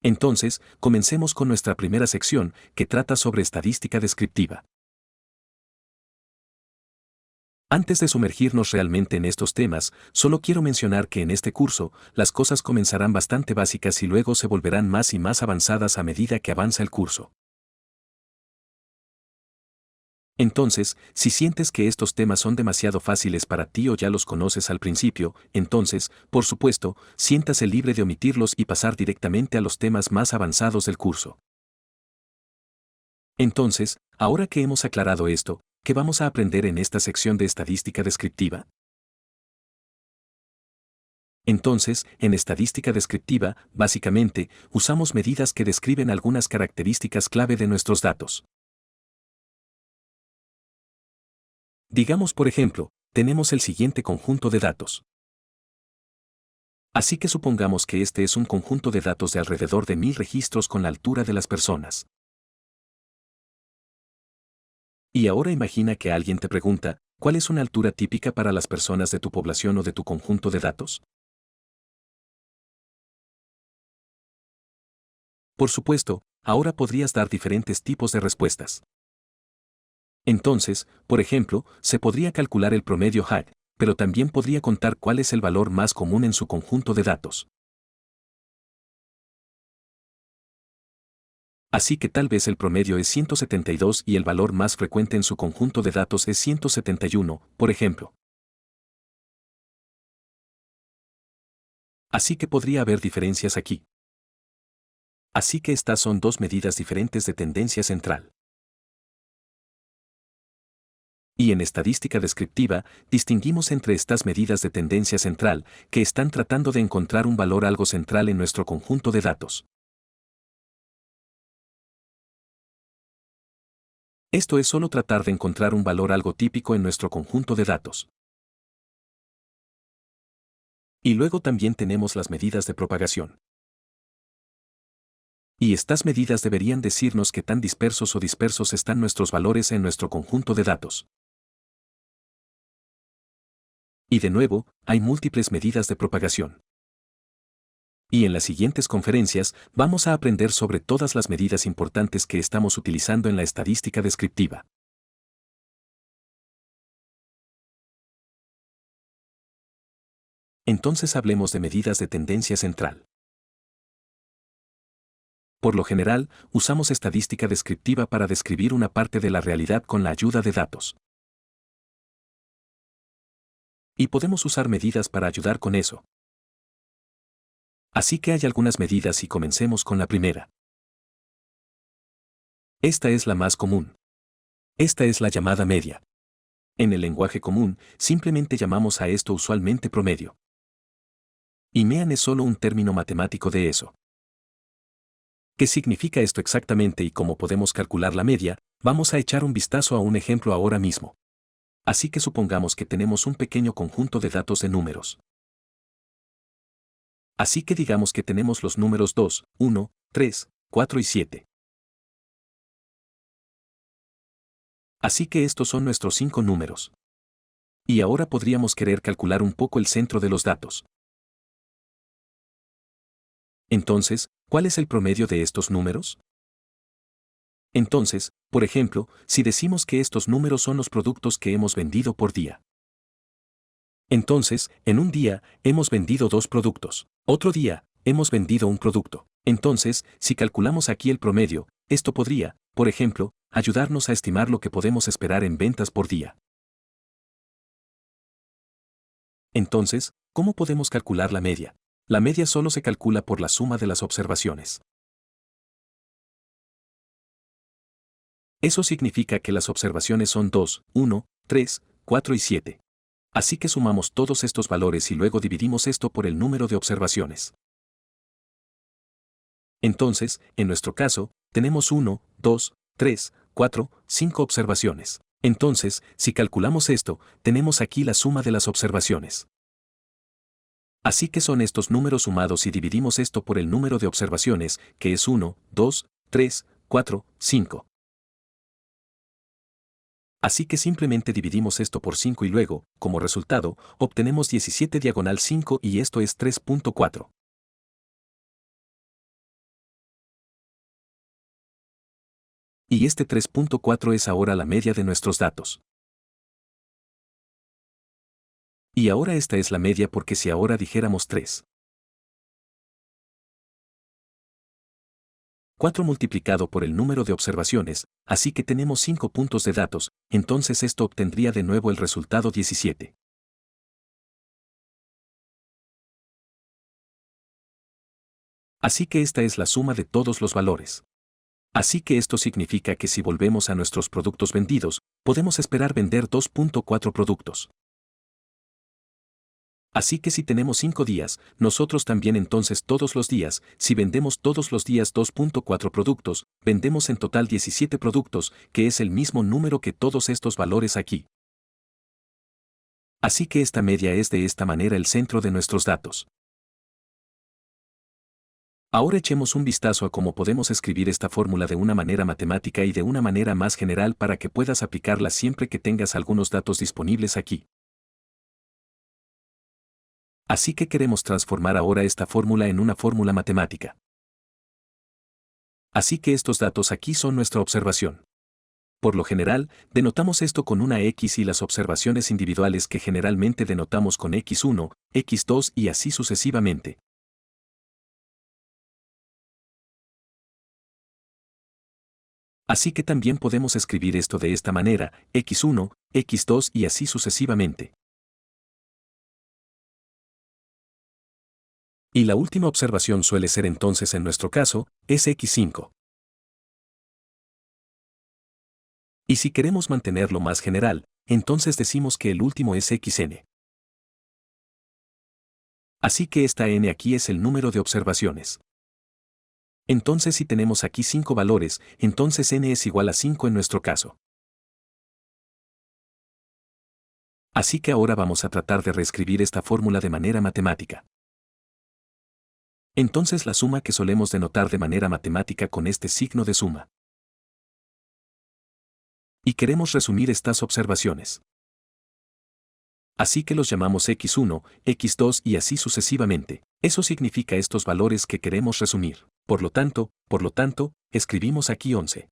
Entonces, comencemos con nuestra primera sección, que trata sobre estadística descriptiva. Antes de sumergirnos realmente en estos temas, solo quiero mencionar que en este curso, las cosas comenzarán bastante básicas y luego se volverán más y más avanzadas a medida que avanza el curso. Entonces, si sientes que estos temas son demasiado fáciles para ti o ya los conoces al principio, entonces, por supuesto, siéntase libre de omitirlos y pasar directamente a los temas más avanzados del curso. Entonces, ahora que hemos aclarado esto, ¿qué vamos a aprender en esta sección de estadística descriptiva? Entonces, en estadística descriptiva, básicamente, usamos medidas que describen algunas características clave de nuestros datos. Digamos, por ejemplo, tenemos el siguiente conjunto de datos. Así que supongamos que este es un conjunto de datos de alrededor de 1000 registros con la altura de las personas. Y ahora imagina que alguien te pregunta, ¿cuál es una altura típica para las personas de tu población o de tu conjunto de datos? Por supuesto, ahora podrías dar diferentes tipos de respuestas. Entonces, por ejemplo, se podría calcular el promedio HAG, pero también podría contar cuál es el valor más común en su conjunto de datos. Así que tal vez el promedio es 172 y el valor más frecuente en su conjunto de datos es 171, por ejemplo. Así que podría haber diferencias aquí. Así que estas son dos medidas diferentes de tendencia central. Y en estadística descriptiva, distinguimos entre estas medidas de tendencia central, que están tratando de encontrar un valor algo central en nuestro conjunto de datos. Esto es solo tratar de encontrar un valor algo típico en nuestro conjunto de datos. Y luego también tenemos las medidas de propagación. Y estas medidas deberían decirnos qué tan dispersos están nuestros valores en nuestro conjunto de datos. Y de nuevo, hay múltiples medidas de propagación. Y en las siguientes conferencias vamos a aprender sobre todas las medidas importantes que estamos utilizando en la estadística descriptiva. Entonces hablemos de medidas de tendencia central. Por lo general, usamos estadística descriptiva para describir una parte de la realidad con la ayuda de datos. Y podemos usar medidas para ayudar con eso. Así que hay algunas medidas y comencemos con la primera. Esta es la más común. Esta es la llamada media. En el lenguaje común, simplemente llamamos a esto usualmente promedio. Y mean es solo un término matemático de eso. ¿Qué significa esto exactamente y cómo podemos calcular la media? Vamos a echar un vistazo a un ejemplo ahora mismo. Así que supongamos que tenemos un pequeño conjunto de datos de números. Así que digamos que tenemos los números 2, 1, 3, 4 y 7. Así que estos son nuestros 5 números. Y ahora podríamos querer calcular un poco el centro de los datos. Entonces, ¿cuál es el promedio de estos números? Entonces, por ejemplo, si decimos que estos números son los productos que hemos vendido por día. Entonces, en un día, hemos vendido 2 productos. Otro día, hemos vendido un producto. Entonces, si calculamos aquí el promedio, esto podría, por ejemplo, ayudarnos a estimar lo que podemos esperar en ventas por día. Entonces, ¿cómo podemos calcular la media? La media solo se calcula por la suma de las observaciones. Eso significa que las observaciones son 2, 1, 3, 4 y 7. Así que sumamos todos estos valores y luego dividimos esto por el número de observaciones. Entonces, en nuestro caso, tenemos 1, 2, 3, 4, 5 observaciones. Entonces, si calculamos esto, tenemos aquí la suma de las observaciones. Así que son estos números sumados y dividimos esto por el número de observaciones, que es 1, 2, 3, 4, 5. Así que simplemente dividimos esto por 5 y luego, como resultado, obtenemos 17 diagonal 5 y esto es 3.4. Y este 3.4 es ahora la media de nuestros datos. Y ahora esta es la media porque si ahora dijéramos 3. 4 multiplicado por el número de observaciones, así que tenemos 5 puntos de datos, entonces esto obtendría de nuevo el resultado 17. Así que esta es la suma de todos los valores. Así que esto significa que si volvemos a nuestros productos vendidos, podemos esperar vender 2.4 productos. Así que si tenemos 5 días, nosotros también entonces todos los días, si vendemos todos los días 2.4 productos, vendemos en total 17 productos, que es el mismo número que todos estos valores aquí. Así que esta media es de esta manera el centro de nuestros datos. Ahora echemos un vistazo a cómo podemos escribir esta fórmula de una manera matemática y de una manera más general para que puedas aplicarla siempre que tengas algunos datos disponibles aquí. Así que queremos transformar ahora esta fórmula en una fórmula matemática. Así que estos datos aquí son nuestra observación. Por lo general, denotamos esto con una X y las observaciones individuales que generalmente denotamos con X1, X2 y así sucesivamente. Así que también podemos escribir esto de esta manera, X1, X2 y así sucesivamente. Y la última observación suele ser entonces en nuestro caso, es X5. Y si queremos mantenerlo más general, entonces decimos que el último es Xn. Así que esta n aquí es el número de observaciones. Entonces si tenemos aquí 5 valores, entonces n es igual a 5 en nuestro caso. Así que ahora vamos a tratar de reescribir esta fórmula de manera matemática. Entonces la suma que solemos denotar de manera matemática con este signo de suma. Y queremos resumir estas observaciones. Así que los llamamos X1, X2 y así sucesivamente. Eso significa estos valores que queremos resumir. Por lo tanto, escribimos aquí 11.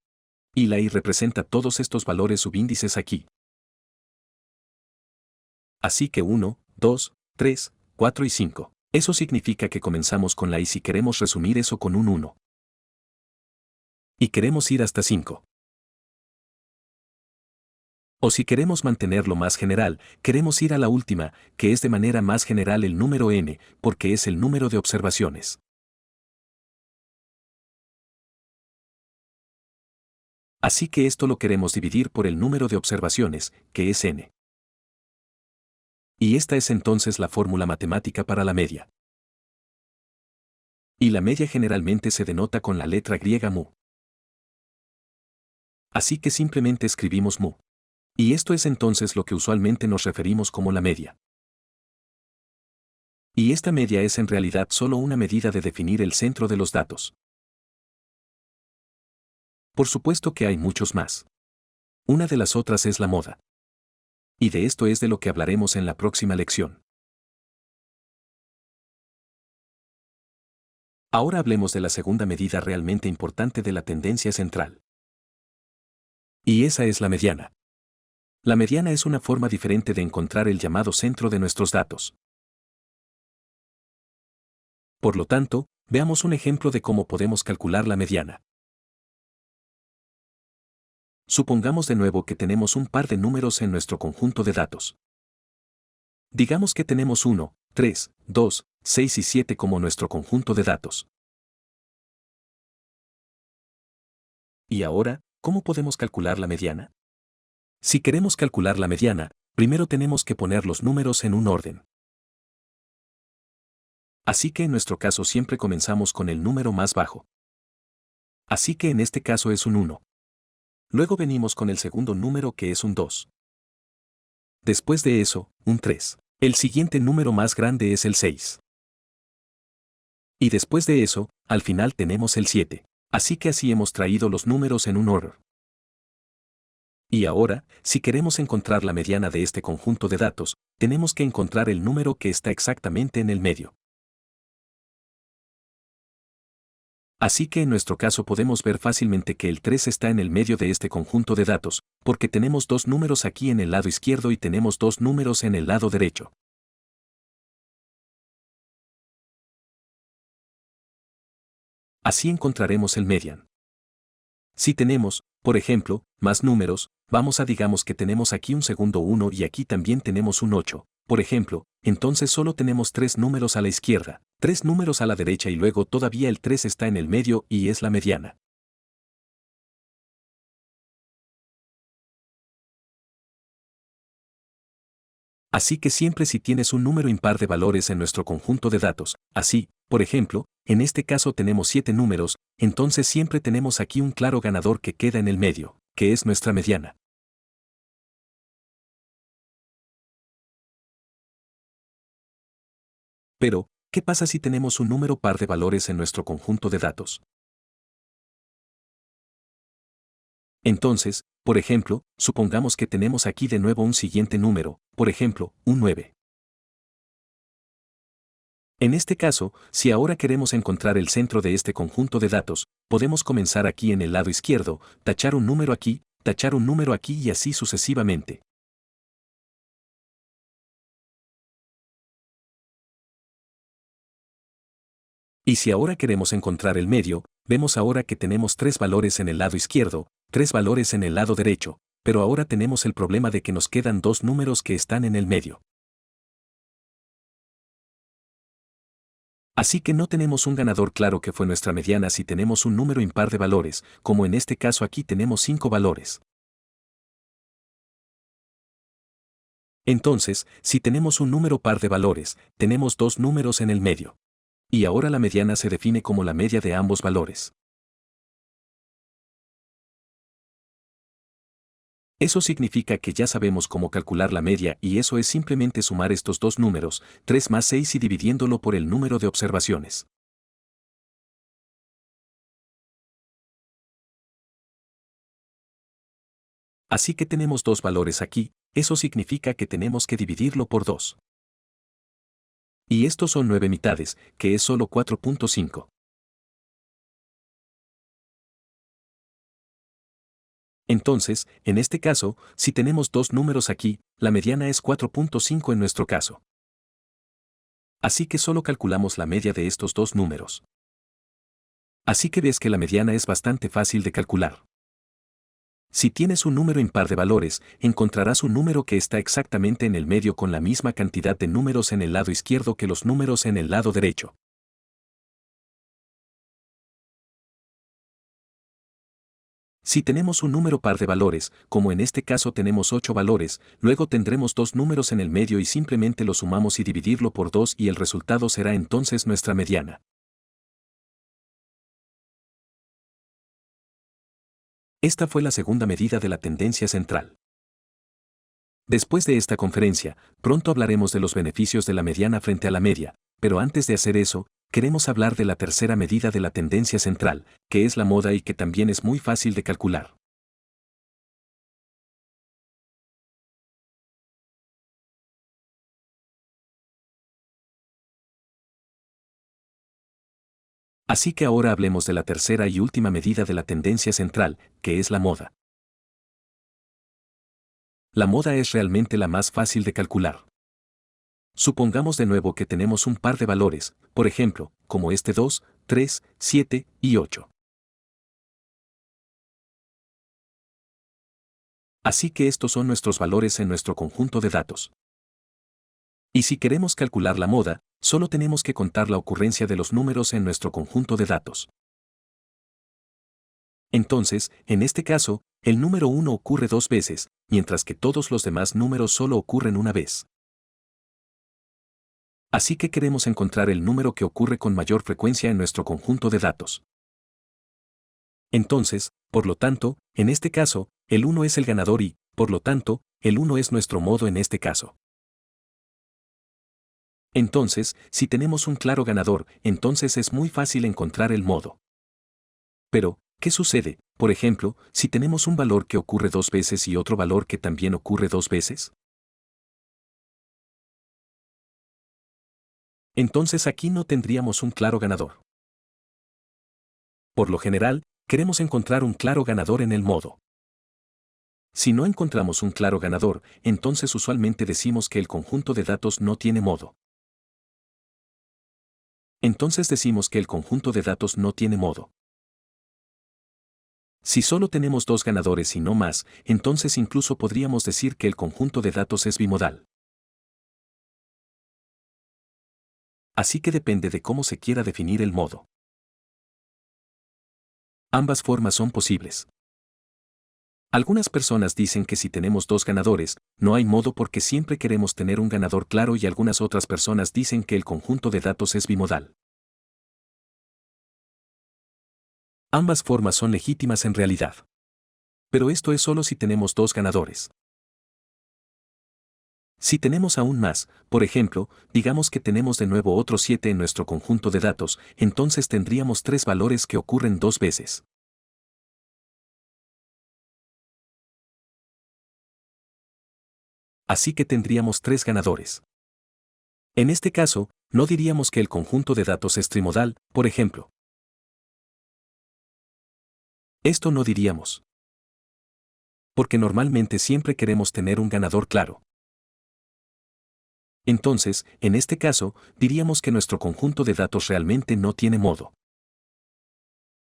Y la Y representa todos estos valores subíndices aquí. Así que 1, 2, 3, 4 y 5. Eso significa que comenzamos con la Y si queremos resumir eso con un 1. Y queremos ir hasta 5. O si queremos mantenerlo más general, queremos ir a la última, que es de manera más general el número n, porque es el número de observaciones. Así que esto lo queremos dividir por el número de observaciones, que es n. Y esta es entonces la fórmula matemática para la media. Y la media generalmente se denota con la letra griega mu. Así que simplemente escribimos mu. Y esto es entonces lo que usualmente nos referimos como la media. Y esta media es en realidad solo una medida de definir el centro de los datos. Por supuesto que hay muchos más. Una de las otras es la moda. Y de esto es de lo que hablaremos en la próxima lección. Ahora hablemos de la segunda medida realmente importante de la tendencia central. Y esa es la mediana. La mediana es una forma diferente de encontrar el llamado centro de nuestros datos. Por lo tanto, veamos un ejemplo de cómo podemos calcular la mediana. Supongamos de nuevo que tenemos un par de números en nuestro conjunto de datos. Digamos que tenemos 1, 3, 2, 6 y 7 como nuestro conjunto de datos. Y ahora, ¿cómo podemos calcular la mediana? Si queremos calcular la mediana, primero tenemos que poner los números en un orden. Así que en nuestro caso siempre comenzamos con el número más bajo. Así que en este caso es un 1. Luego venimos con el segundo número que es un 2. Después de eso, un 3. El siguiente número más grande es el 6. Y después de eso, al final tenemos el 7. Así que así hemos traído los números en un orden. Y ahora, si queremos encontrar la mediana de este conjunto de datos, tenemos que encontrar el número que está exactamente en el medio. Así que en nuestro caso podemos ver fácilmente que el 3 está en el medio de este conjunto de datos, porque tenemos dos números aquí en el lado izquierdo y tenemos dos números en el lado derecho. Así encontraremos el median. Si tenemos, por ejemplo, más números, vamos a digamos que tenemos aquí un segundo 1 y aquí también tenemos un 8, por ejemplo, entonces solo tenemos tres números a la izquierda, tres números a la derecha y luego todavía el 3 está en el medio y es la mediana. Así que siempre si tienes un número impar de valores en nuestro conjunto de datos, así, por ejemplo, en este caso tenemos 7 números, entonces siempre tenemos aquí un claro ganador que queda en el medio, que es nuestra mediana. Pero, ¿qué pasa si tenemos un número par de valores en nuestro conjunto de datos? Entonces, por ejemplo, supongamos que tenemos aquí de nuevo un siguiente número, por ejemplo, un 9. En este caso, si ahora queremos encontrar el centro de este conjunto de datos, podemos comenzar aquí en el lado izquierdo, tachar un número aquí, tachar un número aquí y así sucesivamente. Y si ahora queremos encontrar el medio, vemos ahora que tenemos tres valores en el lado izquierdo, tres valores en el lado derecho, pero ahora tenemos el problema de que nos quedan dos números que están en el medio. Así que no tenemos un ganador claro que fue nuestra mediana si tenemos un número impar de valores, como en este caso aquí tenemos 5 valores. Entonces, si tenemos un número par de valores, tenemos dos números en el medio. Y ahora la mediana se define como la media de ambos valores. Eso significa que ya sabemos cómo calcular la media y eso es simplemente sumar estos dos números, 3 más 6 y dividiéndolo por el número de observaciones. Así que tenemos dos valores aquí, eso significa que tenemos que dividirlo por 2. Y estos son 9 mitades, que es solo 4.5. Entonces, en este caso, si tenemos dos números aquí, la mediana es 4.5 en nuestro caso. Así que solo calculamos la media de estos dos números. Así que ves que la mediana es bastante fácil de calcular. Si tienes un número impar de valores, encontrarás un número que está exactamente en el medio con la misma cantidad de números en el lado izquierdo que los números en el lado derecho. Si tenemos un número par de valores, como en este caso tenemos 8 valores, luego tendremos dos números en el medio y simplemente lo sumamos y dividirlo por 2 y el resultado será entonces nuestra mediana. Esta fue la segunda medida de la tendencia central. Después de esta conferencia, pronto hablaremos de los beneficios de la mediana frente a la media, pero antes de hacer eso, queremos hablar de la tercera medida de la tendencia central, que es la moda y que también es muy fácil de calcular. Así que ahora hablemos de la tercera y última medida de la tendencia central, que es la moda. La moda es realmente la más fácil de calcular. Supongamos de nuevo que tenemos un par de valores, por ejemplo, como este 2, 3, 7 y 8. Así que estos son nuestros valores en nuestro conjunto de datos. Y si queremos calcular la moda, solo tenemos que contar la ocurrencia de los números en nuestro conjunto de datos. Entonces, en este caso, el número 1 ocurre dos veces, mientras que todos los demás números solo ocurren una vez. Así que queremos encontrar el número que ocurre con mayor frecuencia en nuestro conjunto de datos. Entonces, por lo tanto, en este caso, el 1 es el ganador y, por lo tanto, el 1 es nuestro modo en este caso. Entonces, si tenemos un claro ganador, entonces es muy fácil encontrar el modo. Pero, ¿qué sucede, por ejemplo, si tenemos un valor que ocurre dos veces y otro valor que también ocurre dos veces? Entonces aquí no tendríamos un claro ganador. Por lo general, queremos encontrar un claro ganador en el modo. Si no encontramos un claro ganador, entonces usualmente decimos que el conjunto de datos no tiene modo. Entonces decimos que el conjunto de datos no tiene modo. Si solo tenemos dos ganadores y no más, entonces incluso podríamos decir que el conjunto de datos es bimodal. Así que depende de cómo se quiera definir el modo. Ambas formas son posibles. Algunas personas dicen que si tenemos dos ganadores, no hay modo porque siempre queremos tener un ganador claro, y algunas otras personas dicen que el conjunto de datos es bimodal. Ambas formas son legítimas en realidad. Pero esto es solo si tenemos dos ganadores. Si tenemos aún más, por ejemplo, digamos que tenemos de nuevo otros 7 en nuestro conjunto de datos, entonces tendríamos 3 valores que ocurren dos veces. Así que tendríamos 3 ganadores. En este caso, no diríamos que el conjunto de datos es trimodal, por ejemplo. Esto no diríamos. Porque normalmente siempre queremos tener un ganador claro. Entonces, en este caso, diríamos que nuestro conjunto de datos realmente no tiene modo.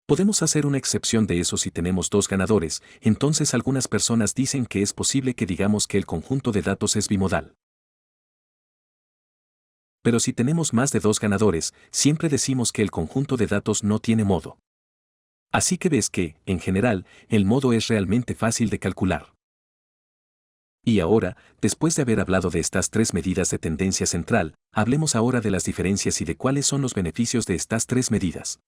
Podemos hacer una excepción de eso si tenemos dos ganadores, entonces algunas personas dicen que es posible que digamos que el conjunto de datos es bimodal. Pero si tenemos más de dos ganadores, siempre decimos que el conjunto de datos no tiene modo. Así que ves que, en general, el modo es realmente fácil de calcular. Y ahora, después de haber hablado de estas tres medidas de tendencia central, hablemos ahora de las diferencias y de cuáles son los beneficios de estas tres medidas.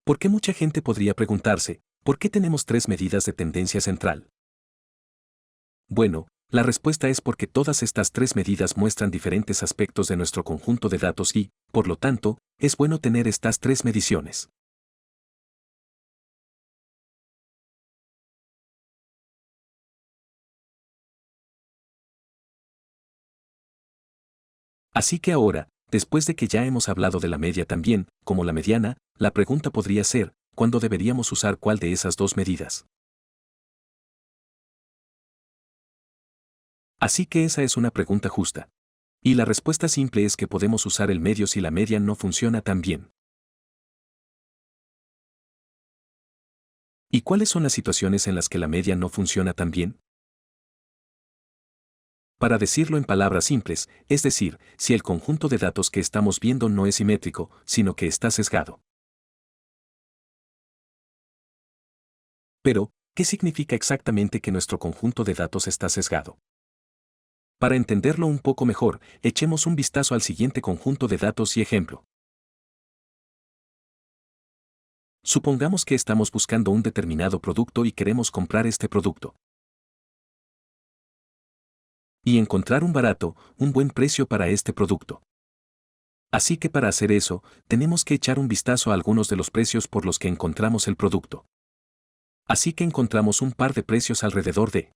¿Por qué mucha gente podría preguntarse, ¿por qué tenemos tres medidas de tendencia central? Bueno, la respuesta es porque todas estas tres medidas muestran diferentes aspectos de nuestro conjunto de datos y, por lo tanto, es bueno tener estas tres mediciones. Así que ahora, después de que ya hemos hablado de la media también, como la mediana, la pregunta podría ser, ¿cuándo deberíamos usar cuál de esas dos medidas? Así que esa es una pregunta justa. Y la respuesta simple es que podemos usar el medio si la media no funciona tan bien. ¿Y cuáles son las situaciones en las que la media no funciona tan bien? Para decirlo en palabras simples, es decir, si el conjunto de datos que estamos viendo no es simétrico, sino que está sesgado. Pero, ¿qué significa exactamente que nuestro conjunto de datos está sesgado? Para entenderlo un poco mejor, echemos un vistazo al siguiente conjunto de datos y ejemplo. Supongamos que estamos buscando un determinado producto y queremos comprar este producto. Y encontrar un buen precio para este producto. Así que para hacer eso, tenemos que echar un vistazo a algunos de los precios por los que encontramos el producto. Así que encontramos un par de precios alrededor de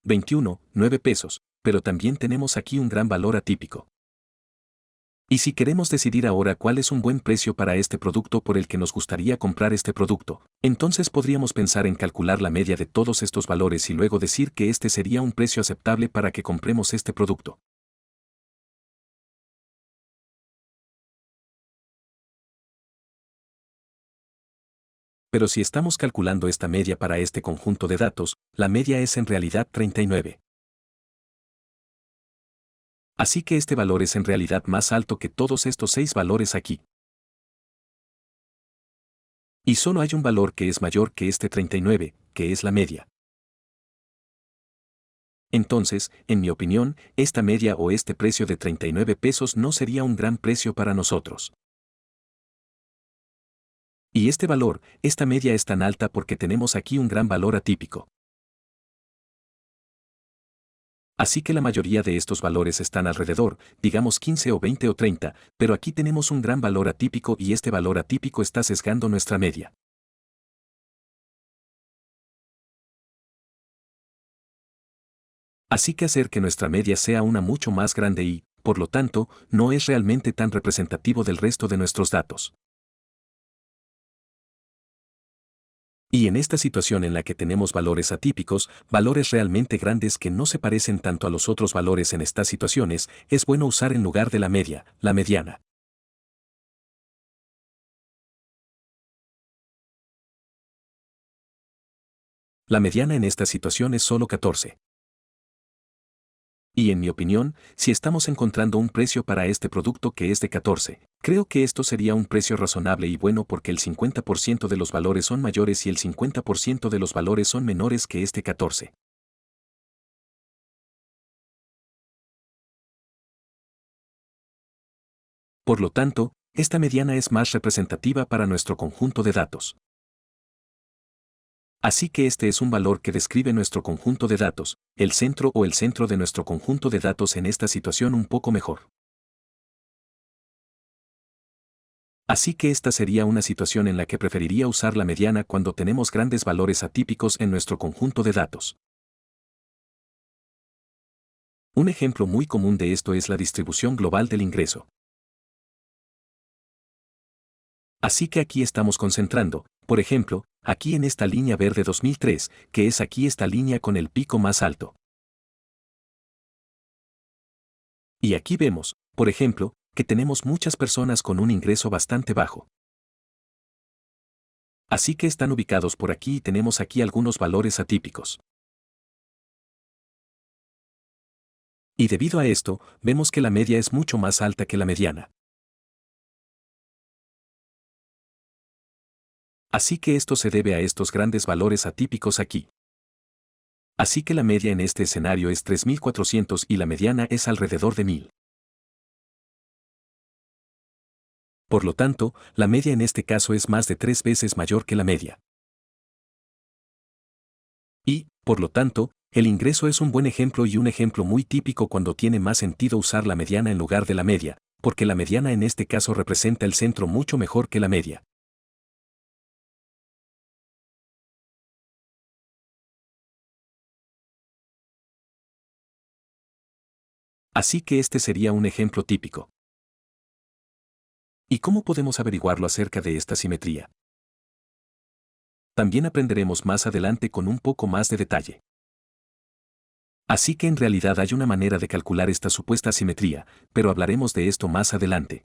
21,9 pesos, pero también tenemos aquí un gran valor atípico. Y si queremos decidir ahora cuál es un buen precio para este producto por el que nos gustaría comprar este producto, entonces podríamos pensar en calcular la media de todos estos valores y luego decir que este sería un precio aceptable para que compremos este producto. Pero si estamos calculando esta media para este conjunto de datos, la media es en realidad 39. Así que este valor es en realidad más alto que todos estos 6 valores aquí. Y solo hay un valor que es mayor que este 39, que es la media. Entonces, en mi opinión, esta media o este precio de 39 pesos no sería un gran precio para nosotros. Y este valor, esta media es tan alta porque tenemos aquí un gran valor atípico. Así que la mayoría de estos valores están alrededor, digamos 15 o 20 o 30, pero aquí tenemos un gran valor atípico y este valor atípico está sesgando nuestra media. Así que hacer que nuestra media sea una mucho más grande y, por lo tanto, no es realmente tan representativo del resto de nuestros datos. Y en esta situación en la que tenemos valores atípicos, valores realmente grandes que no se parecen tanto a los otros valores en estas situaciones, es bueno usar en lugar de la media, la mediana. La mediana en esta situación es solo 14. Y en mi opinión, si estamos encontrando un precio para este producto que es de 14, creo que esto sería un precio razonable y bueno porque el 50% de los valores son mayores y el 50% de los valores son menores que este 14. Por lo tanto, esta mediana es más representativa para nuestro conjunto de datos. Así que este es un valor que describe nuestro conjunto de datos, el centro o el centro de nuestro conjunto de datos en esta situación un poco mejor. Así que esta sería una situación en la que preferiría usar la mediana cuando tenemos grandes valores atípicos en nuestro conjunto de datos. Un ejemplo muy común de esto es la distribución global del ingreso. Así que aquí estamos concentrando, por ejemplo, aquí en esta línea verde 2003, que es aquí esta línea con el pico más alto. Y aquí vemos, por ejemplo, que tenemos muchas personas con un ingreso bastante bajo. Así que están ubicados por aquí y tenemos aquí algunos valores atípicos. Y debido a esto, vemos que la media es mucho más alta que la mediana. Así que esto se debe a estos grandes valores atípicos aquí. Así que la media en este escenario es 3400 y la mediana es alrededor de 1000. Por lo tanto, la media en este caso es más de 3 veces mayor que la media. Y, por lo tanto, el ingreso es un buen ejemplo y un ejemplo muy típico cuando tiene más sentido usar la mediana en lugar de la media, porque la mediana en este caso representa el centro mucho mejor que la media. Así que este sería un ejemplo típico. ¿Y cómo podemos averiguarlo acerca de esta simetría? También aprenderemos más adelante con un poco más de detalle. Así que en realidad hay una manera de calcular esta supuesta simetría, pero hablaremos de esto más adelante.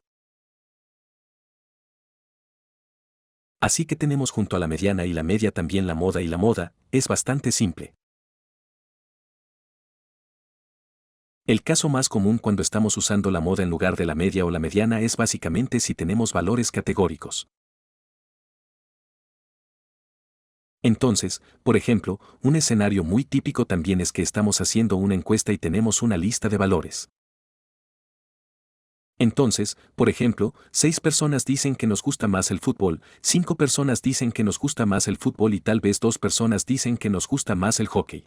Así que tenemos junto a la mediana y la media también la moda y la moda, es bastante simple. El caso más común cuando estamos usando la moda en lugar de la media o la mediana es básicamente si tenemos valores categóricos. Entonces, por ejemplo, un escenario muy típico también es que estamos haciendo una encuesta y tenemos una lista de valores. Entonces, por ejemplo, 6 personas dicen que nos gusta más el fútbol, 5 personas dicen que nos gusta más el fútbol y tal vez 2 personas dicen que nos gusta más el hockey.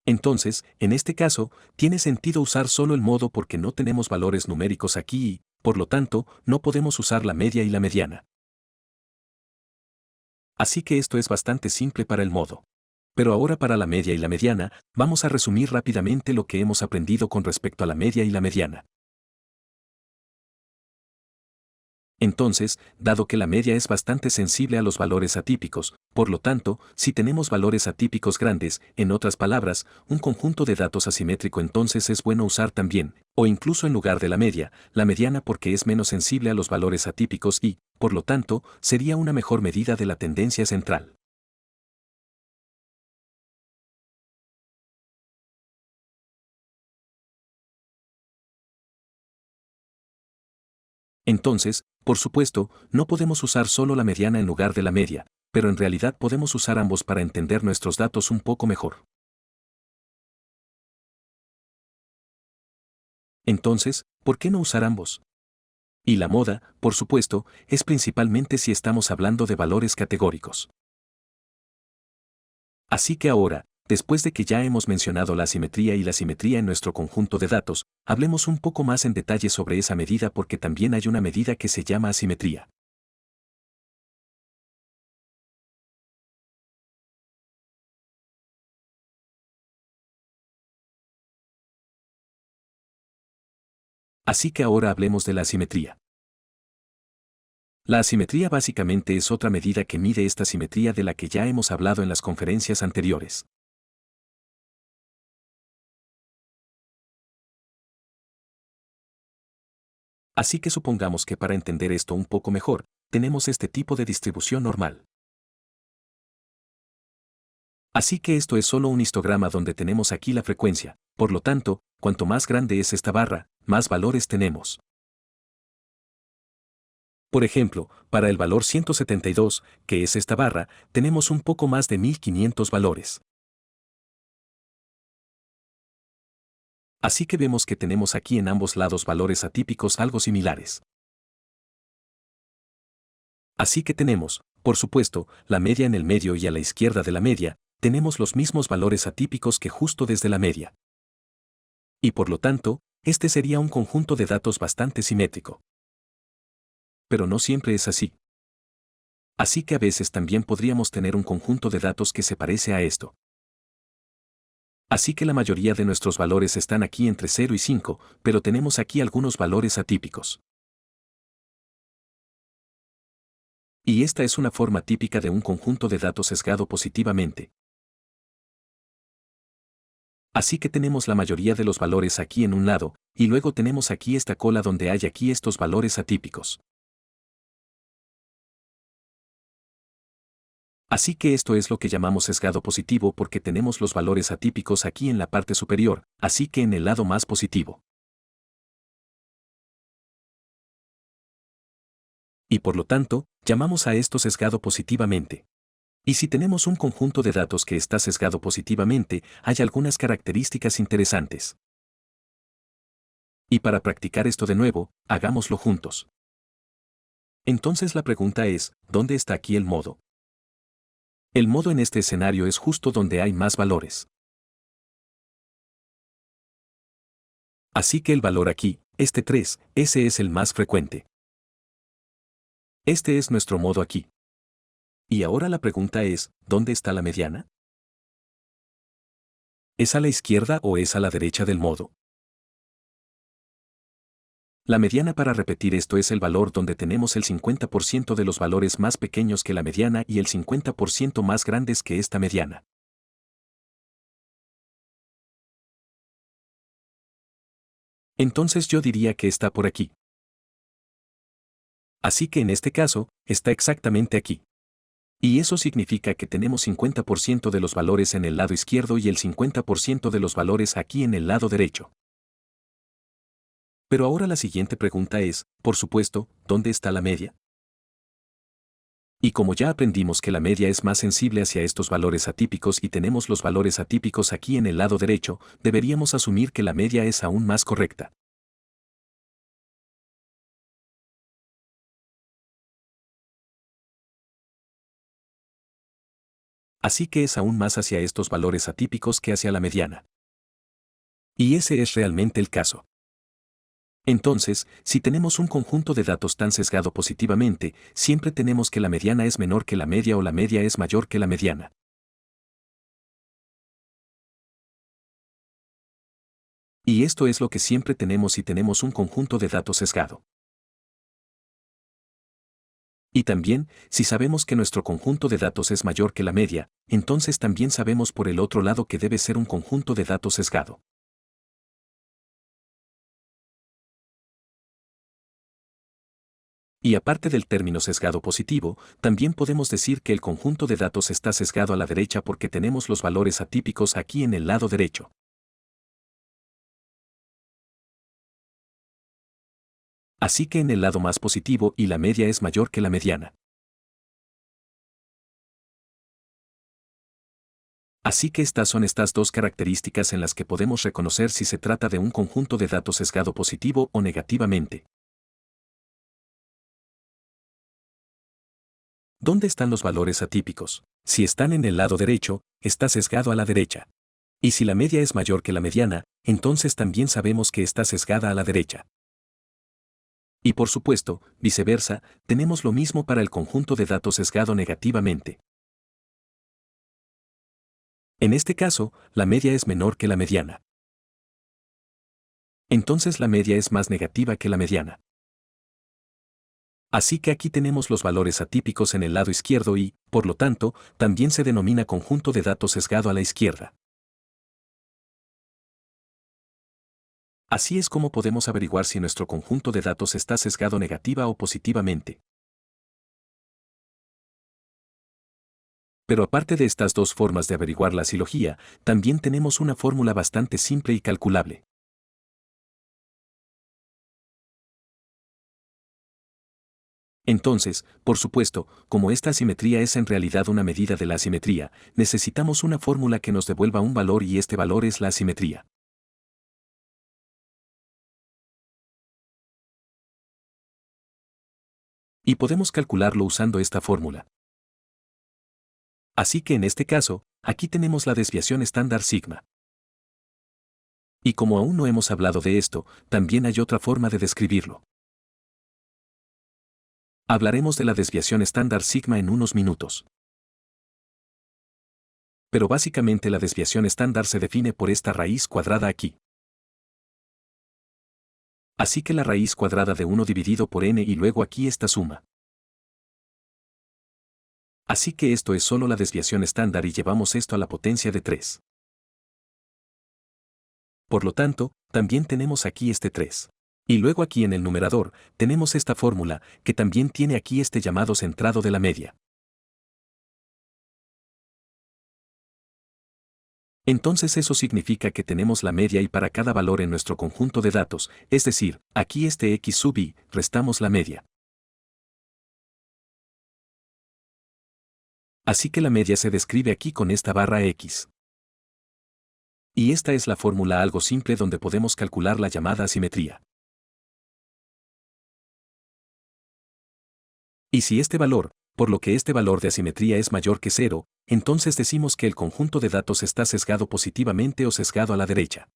Entonces, en este caso, tiene sentido usar solo el modo porque no tenemos valores numéricos aquí y, por lo tanto, no podemos usar la media y la mediana. Así que esto es bastante simple para el modo. Pero ahora para la media y la mediana, vamos a resumir rápidamente lo que hemos aprendido con respecto a la media y la mediana. Entonces, dado que la media es bastante sensible a los valores atípicos, por lo tanto, si tenemos valores atípicos grandes, en otras palabras, un conjunto de datos asimétrico entonces es bueno usar también, o incluso en lugar de la mediana porque es menos sensible a los valores atípicos y, por lo tanto, sería una mejor medida de la tendencia central. Entonces, por supuesto, no podemos usar solo la mediana en lugar de la media, pero en realidad podemos usar ambos para entender nuestros datos un poco mejor. Entonces, ¿por qué no usar ambos? Y la moda, por supuesto, es principalmente si estamos hablando de valores categóricos. Así que ahora, después de que ya hemos mencionado la asimetría y la simetría en nuestro conjunto de datos, hablemos un poco más en detalle sobre esa medida porque también hay una medida que se llama asimetría. Así que ahora hablemos de la asimetría. La asimetría básicamente es otra medida que mide esta simetría de la que ya hemos hablado en las conferencias anteriores. Así que supongamos que para entender esto un poco mejor, tenemos este tipo de distribución normal. Así que esto es solo un histograma donde tenemos aquí la frecuencia, por lo tanto, cuanto más grande es esta barra, más valores tenemos. Por ejemplo, para el valor 172, que es esta barra, tenemos un poco más de 1500 valores. Así que vemos que tenemos aquí en ambos lados valores atípicos algo similares. Así que tenemos, por supuesto, la media en el medio y a la izquierda de la media, tenemos los mismos valores atípicos que justo desde la media. Y por lo tanto, este sería un conjunto de datos bastante simétrico. Pero no siempre es así. Así que a veces también podríamos tener un conjunto de datos que se parece a esto. Así que la mayoría de nuestros valores están aquí entre 0 y 5, pero tenemos aquí algunos valores atípicos. Y esta es una forma típica de un conjunto de datos sesgado positivamente. Así que tenemos la mayoría de los valores aquí en un lado, y luego tenemos aquí esta cola donde hay aquí estos valores atípicos. Así que esto es lo que llamamos sesgado positivo porque tenemos los valores atípicos aquí en la parte superior, así que en el lado más positivo. Y por lo tanto, llamamos a esto sesgado positivamente. Y si tenemos un conjunto de datos que está sesgado positivamente, hay algunas características interesantes. Y para practicar esto de nuevo, hagámoslo juntos. Entonces la pregunta es, ¿dónde está aquí el modo? El modo en este escenario es justo donde hay más valores. Así que el valor aquí, este 3, ese es el más frecuente. Este es nuestro modo aquí. Y ahora la pregunta es, ¿dónde está la mediana? ¿Es a la izquierda o es a la derecha del modo? La mediana para repetir esto es el valor donde tenemos el 50% de los valores más pequeños que la mediana y el 50% más grandes que esta mediana. Entonces yo diría que está por aquí. Así que en este caso, está exactamente aquí. Y eso significa que tenemos 50% de los valores en el lado izquierdo y el 50% de los valores aquí en el lado derecho. Pero ahora la siguiente pregunta es, por supuesto, ¿dónde está la media? Y como ya aprendimos que la media es más sensible hacia estos valores atípicos y tenemos los valores atípicos aquí en el lado derecho, deberíamos asumir que la media es aún más correcta. Así que es aún más hacia estos valores atípicos que hacia la mediana. Y ese es realmente el caso. Entonces, si tenemos un conjunto de datos tan sesgado positivamente, siempre tenemos que la mediana es menor que la media o la media es mayor que la mediana. Y esto es lo que siempre tenemos si tenemos un conjunto de datos sesgado. Y también, si sabemos que nuestro conjunto de datos es mayor que la media, entonces también sabemos por el otro lado que debe ser un conjunto de datos sesgado. Y aparte del término sesgado positivo, también podemos decir que el conjunto de datos está sesgado a la derecha porque tenemos los valores atípicos aquí en el lado derecho. Así que en el lado más positivo y la media es mayor que la mediana. Así que estas son estas dos características en las que podemos reconocer si se trata de un conjunto de datos sesgado positivo o negativamente. ¿Dónde están los valores atípicos? Si están en el lado derecho, está sesgado a la derecha. Y si la media es mayor que la mediana, entonces también sabemos que está sesgada a la derecha. Y por supuesto, viceversa, tenemos lo mismo para el conjunto de datos sesgado negativamente. En este caso, la media es menor que la mediana. Entonces la media es más negativa que la mediana. Así que aquí tenemos los valores atípicos en el lado izquierdo y, por lo tanto, también se denomina conjunto de datos sesgado a la izquierda. Así es como podemos averiguar si nuestro conjunto de datos está sesgado negativa o positivamente. Pero aparte de estas dos formas de averiguar la silogía, también tenemos una fórmula bastante simple y calculable. Entonces, por supuesto, como esta asimetría es en realidad una medida de la asimetría, necesitamos una fórmula que nos devuelva un valor y este valor es la asimetría. Y podemos calcularlo usando esta fórmula. Así que en este caso, aquí tenemos la desviación estándar sigma. Y como aún no hemos hablado de esto, también hay otra forma de describirlo. Hablaremos de la desviación estándar sigma en unos minutos. Pero básicamente la desviación estándar se define por esta raíz cuadrada aquí. Así que la raíz cuadrada de 1 dividido por n y luego aquí esta suma. Así que esto es solo la desviación estándar y llevamos esto a la potencia de 3. Por lo tanto, también tenemos aquí este 3. Y luego aquí en el numerador, tenemos esta fórmula, que también tiene aquí este llamado centrado de la media. Entonces eso significa que tenemos la media y para cada valor en nuestro conjunto de datos, es decir, aquí este x sub i, restamos la media. Así que la media se describe aquí con esta barra x. Y esta es la fórmula algo simple donde podemos calcular la llamada asimetría. Y si este valor, por lo que este valor de asimetría es mayor que 0, entonces decimos que el conjunto de datos está sesgado positivamente o sesgado a la derecha.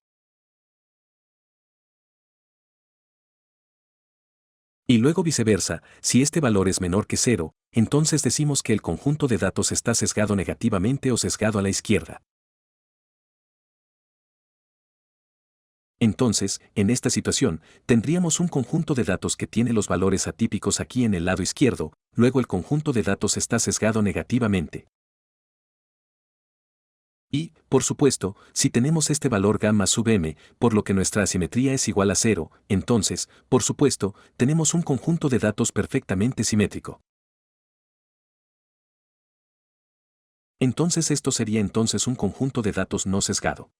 Y luego viceversa, si este valor es menor que 0, entonces decimos que el conjunto de datos está sesgado negativamente o sesgado a la izquierda. Entonces, en esta situación, tendríamos un conjunto de datos que tiene los valores atípicos aquí en el lado izquierdo, luego el conjunto de datos está sesgado negativamente. Y, por supuesto, si tenemos este valor gamma sub m, por lo que nuestra asimetría es igual a 0, entonces, por supuesto, tenemos un conjunto de datos perfectamente simétrico. Entonces esto sería entonces un conjunto de datos no sesgado.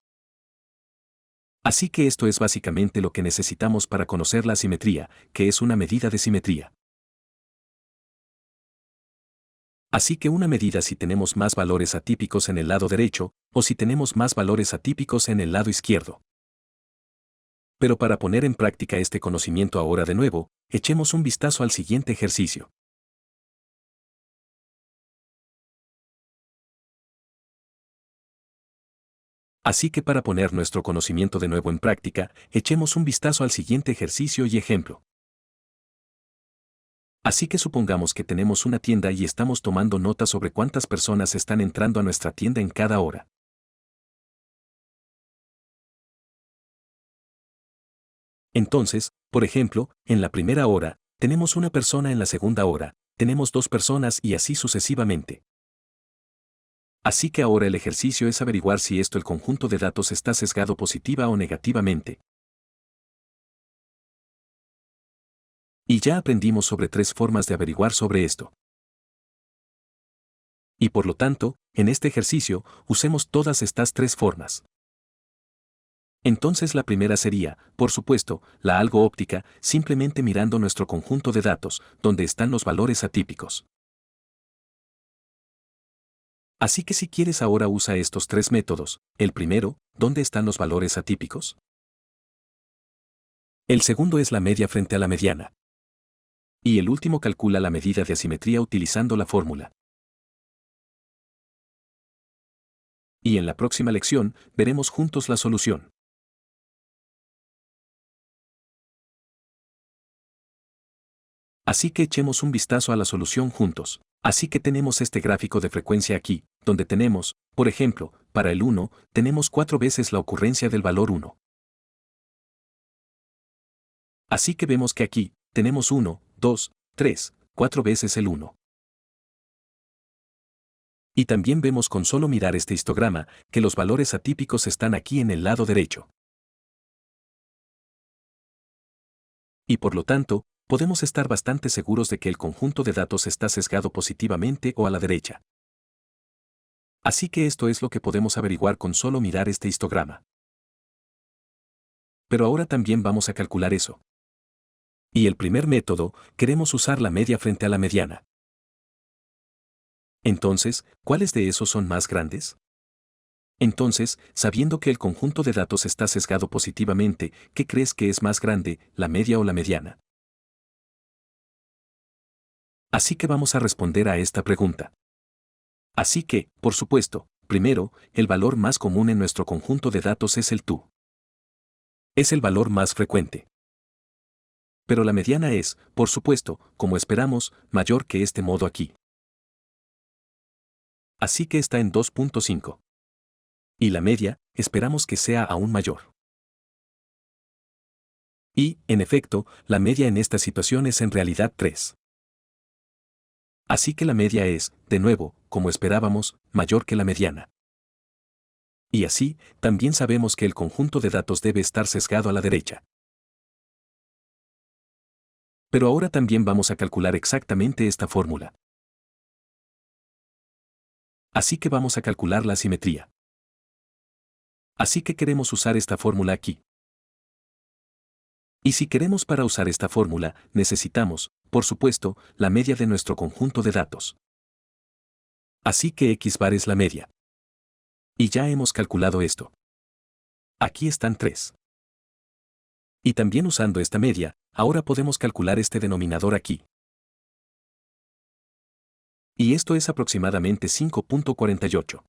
Así que esto es básicamente lo que necesitamos para conocer la simetría, que es una medida de simetría. Así que una medida si tenemos más valores atípicos en el lado derecho, o si tenemos más valores atípicos en el lado izquierdo. Pero para poner en práctica este conocimiento ahora de nuevo, echemos un vistazo al siguiente ejercicio. Así que para poner nuestro conocimiento de nuevo en práctica, echemos un vistazo al siguiente ejercicio y ejemplo. Así que supongamos que tenemos una tienda y estamos tomando nota sobre cuántas personas están entrando a nuestra tienda en cada hora. Entonces, por ejemplo, en la primera hora, tenemos una persona, en la segunda hora, tenemos dos personas y así sucesivamente. Así que ahora el ejercicio es averiguar si esto el conjunto de datos está sesgado positiva o negativamente. Y ya aprendimos sobre tres formas de averiguar sobre esto. Y por lo tanto, en este ejercicio, usemos todas estas tres formas. Entonces la primera sería, por supuesto, la algo óptica, simplemente mirando nuestro conjunto de datos, donde están los valores atípicos. Así que si quieres ahora usa estos tres métodos. El primero, ¿dónde están los valores atípicos? El segundo es la media frente a la mediana. Y el último calcula la medida de asimetría utilizando la fórmula. Y en la próxima lección, veremos juntos la solución. Así que echemos un vistazo a la solución juntos. Así que tenemos este gráfico de frecuencia aquí, donde tenemos, por ejemplo, para el 1, tenemos 4 veces la ocurrencia del valor 1. Así que vemos que aquí, tenemos 1, 2, 3, 4 veces el 1. Y también vemos con solo mirar este histograma, que los valores atípicos están aquí en el lado derecho. Y por lo tanto, podemos estar bastante seguros de que el conjunto de datos está sesgado positivamente o a la derecha. Así que esto es lo que podemos averiguar con solo mirar este histograma. Pero ahora también vamos a calcular eso. Y el primer método, queremos usar la media frente a la mediana. Entonces, ¿cuáles de esos son más grandes? Entonces, sabiendo que el conjunto de datos está sesgado positivamente, ¿qué crees que es más grande, la media o la mediana? Así que vamos a responder a esta pregunta. Así que, por supuesto, primero, el valor más común en nuestro conjunto de datos es el tú. Es el valor más frecuente. Pero la mediana es, por supuesto, como esperamos, mayor que este modo aquí. Así que está en 2.5. Y la media, esperamos que sea aún mayor. Y, en efecto, la media en esta situación es en realidad 3. Así que la media es, de nuevo, como esperábamos, mayor que la mediana. Y así, también sabemos que el conjunto de datos debe estar sesgado a la derecha. Pero ahora también vamos a calcular exactamente esta fórmula. Así que vamos a calcular la asimetría. Así que queremos usar esta fórmula aquí. Y si queremos para usar esta fórmula, necesitamos, por supuesto, la media de nuestro conjunto de datos. Así que x bar es la media. Y ya hemos calculado esto. Aquí están 3. Y también usando esta media, ahora podemos calcular este denominador aquí. Y esto es aproximadamente 5.48.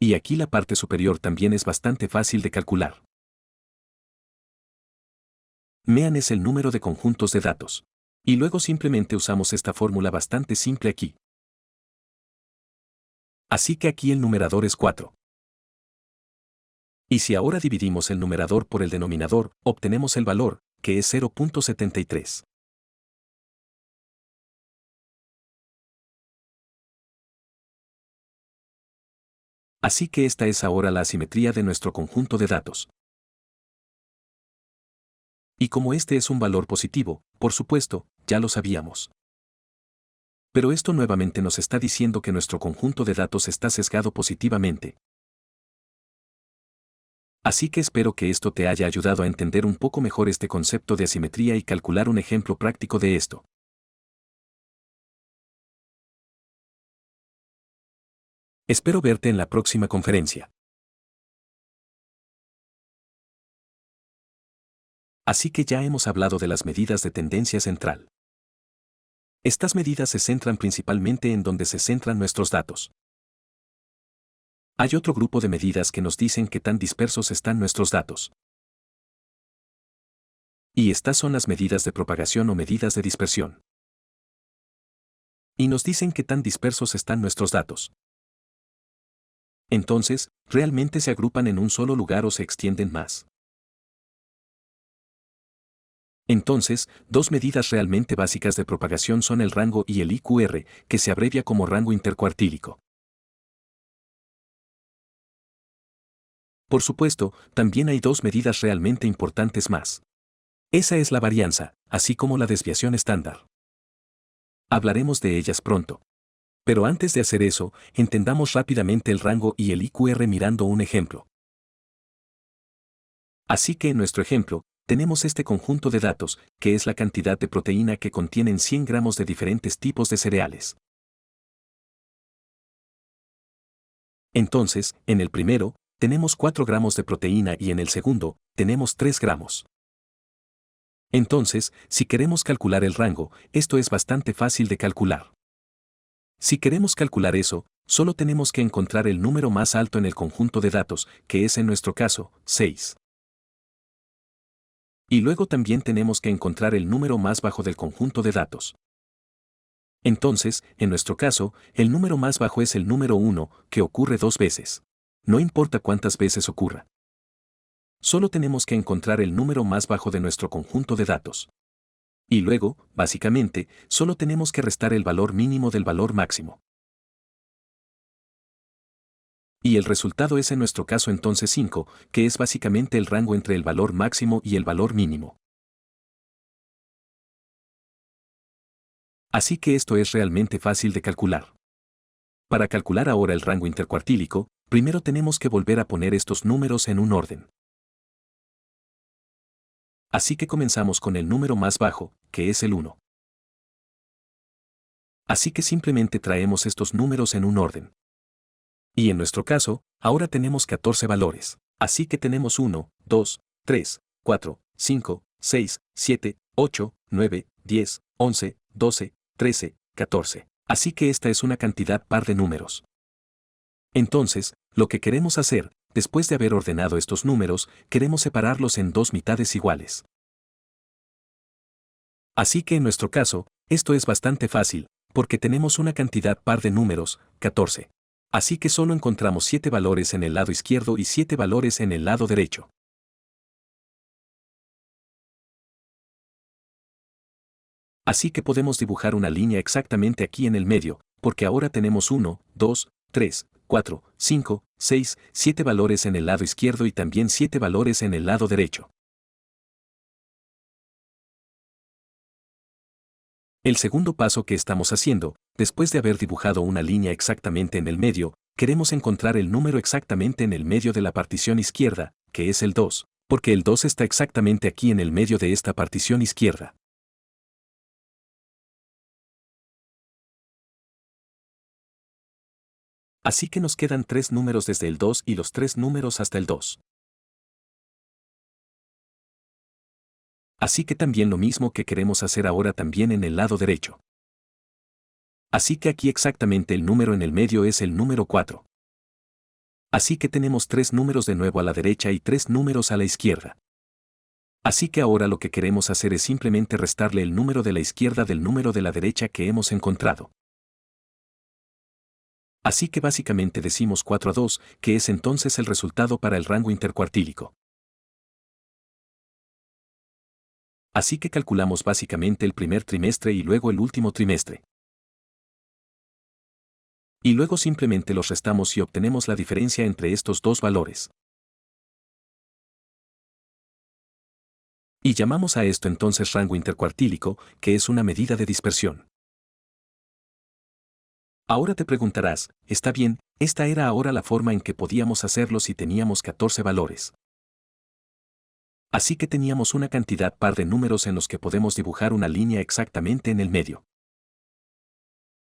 Y aquí la parte superior también es bastante fácil de calcular. Mean es el número de conjuntos de datos. Y luego simplemente usamos esta fórmula bastante simple aquí. Así que aquí el numerador es 4. Y si ahora dividimos el numerador por el denominador, obtenemos el valor, que es 0.73. Así que esta es ahora la asimetría de nuestro conjunto de datos. Y como este es un valor positivo, por supuesto, ya lo sabíamos. Pero esto nuevamente nos está diciendo que nuestro conjunto de datos está sesgado positivamente. Así que espero que esto te haya ayudado a entender un poco mejor este concepto de asimetría y calcular un ejemplo práctico de esto. Espero verte en la próxima conferencia. Así que ya hemos hablado de las medidas de tendencia central. Estas medidas se centran principalmente en donde se centran nuestros datos. Hay otro grupo de medidas que nos dicen qué tan dispersos están nuestros datos. Y estas son las medidas de propagación o medidas de dispersión. Y nos dicen qué tan dispersos están nuestros datos. Entonces, ¿realmente se agrupan en un solo lugar o se extienden más? Entonces, dos medidas realmente básicas de propagación son el rango y el IQR, que se abrevia como rango intercuartílico. Por supuesto, también hay dos medidas realmente importantes más. Esa es la varianza, así como la desviación estándar. Hablaremos de ellas pronto. Pero antes de hacer eso, entendamos rápidamente el rango y el IQR mirando un ejemplo. Así que en nuestro ejemplo, tenemos este conjunto de datos, que es la cantidad de proteína que contienen 100 gramos de diferentes tipos de cereales. Entonces, en el primero, tenemos 4 gramos de proteína y en el segundo, tenemos 3 gramos. Entonces, si queremos calcular el rango, esto es bastante fácil de calcular. Si queremos calcular eso, solo tenemos que encontrar el número más alto en el conjunto de datos, que es en nuestro caso, 6. Y luego también tenemos que encontrar el número más bajo del conjunto de datos. Entonces, en nuestro caso, el número más bajo es el número 1, que ocurre 2 veces. No importa cuántas veces ocurra. Solo tenemos que encontrar el número más bajo de nuestro conjunto de datos. Y luego, básicamente, solo tenemos que restar el valor mínimo del valor máximo. Y el resultado es en nuestro caso entonces 5, que es básicamente el rango entre el valor máximo y el valor mínimo. Así que esto es realmente fácil de calcular. Para calcular ahora el rango intercuartílico, primero tenemos que volver a poner estos números en un orden. Así que comenzamos con el número más bajo, que es el 1. Así que simplemente traemos estos números en un orden. Y en nuestro caso, ahora tenemos 14 valores. Así que tenemos 1, 2, 3, 4, 5, 6, 7, 8, 9, 10, 11, 12, 13, 14. Así que esta es una cantidad par de números. Entonces, lo que queremos hacer, después de haber ordenado estos números, queremos separarlos en dos mitades iguales. Así que en nuestro caso, esto es bastante fácil, porque tenemos una cantidad par de números, 14. Así que solo encontramos 7 valores en el lado izquierdo y 7 valores en el lado derecho. Así que podemos dibujar una línea exactamente aquí en el medio, porque ahora tenemos 1, 2, 3, 4, 5, 6, 7 valores en el lado izquierdo y también 7 valores en el lado derecho. El segundo paso que estamos haciendo, después de haber dibujado una línea exactamente en el medio, queremos encontrar el número exactamente en el medio de la partición izquierda, que es el 2, porque el 2 está exactamente aquí en el medio de esta partición izquierda. Así que nos quedan 3 números desde el 2 y los 3 números hasta el 2. Así que también lo mismo que queremos hacer ahora también en el lado derecho. Así que aquí exactamente el número en el medio es el número 4. Así que tenemos 3 números de nuevo a la derecha y 3 números a la izquierda. Así que ahora lo que queremos hacer es simplemente restarle el número de la izquierda del número de la derecha que hemos encontrado. Así que básicamente decimos 4 a 2, que es entonces el resultado para el rango intercuartílico. Así que calculamos básicamente el primer trimestre y luego el último trimestre. Y luego simplemente los restamos y obtenemos la diferencia entre estos dos valores. Y llamamos a esto entonces rango intercuartílico, que es una medida de dispersión. Ahora te preguntarás, está bien, esta era ahora la forma en que podíamos hacerlo si teníamos 14 valores. Así que teníamos una cantidad par de números en los que podemos dibujar una línea exactamente en el medio.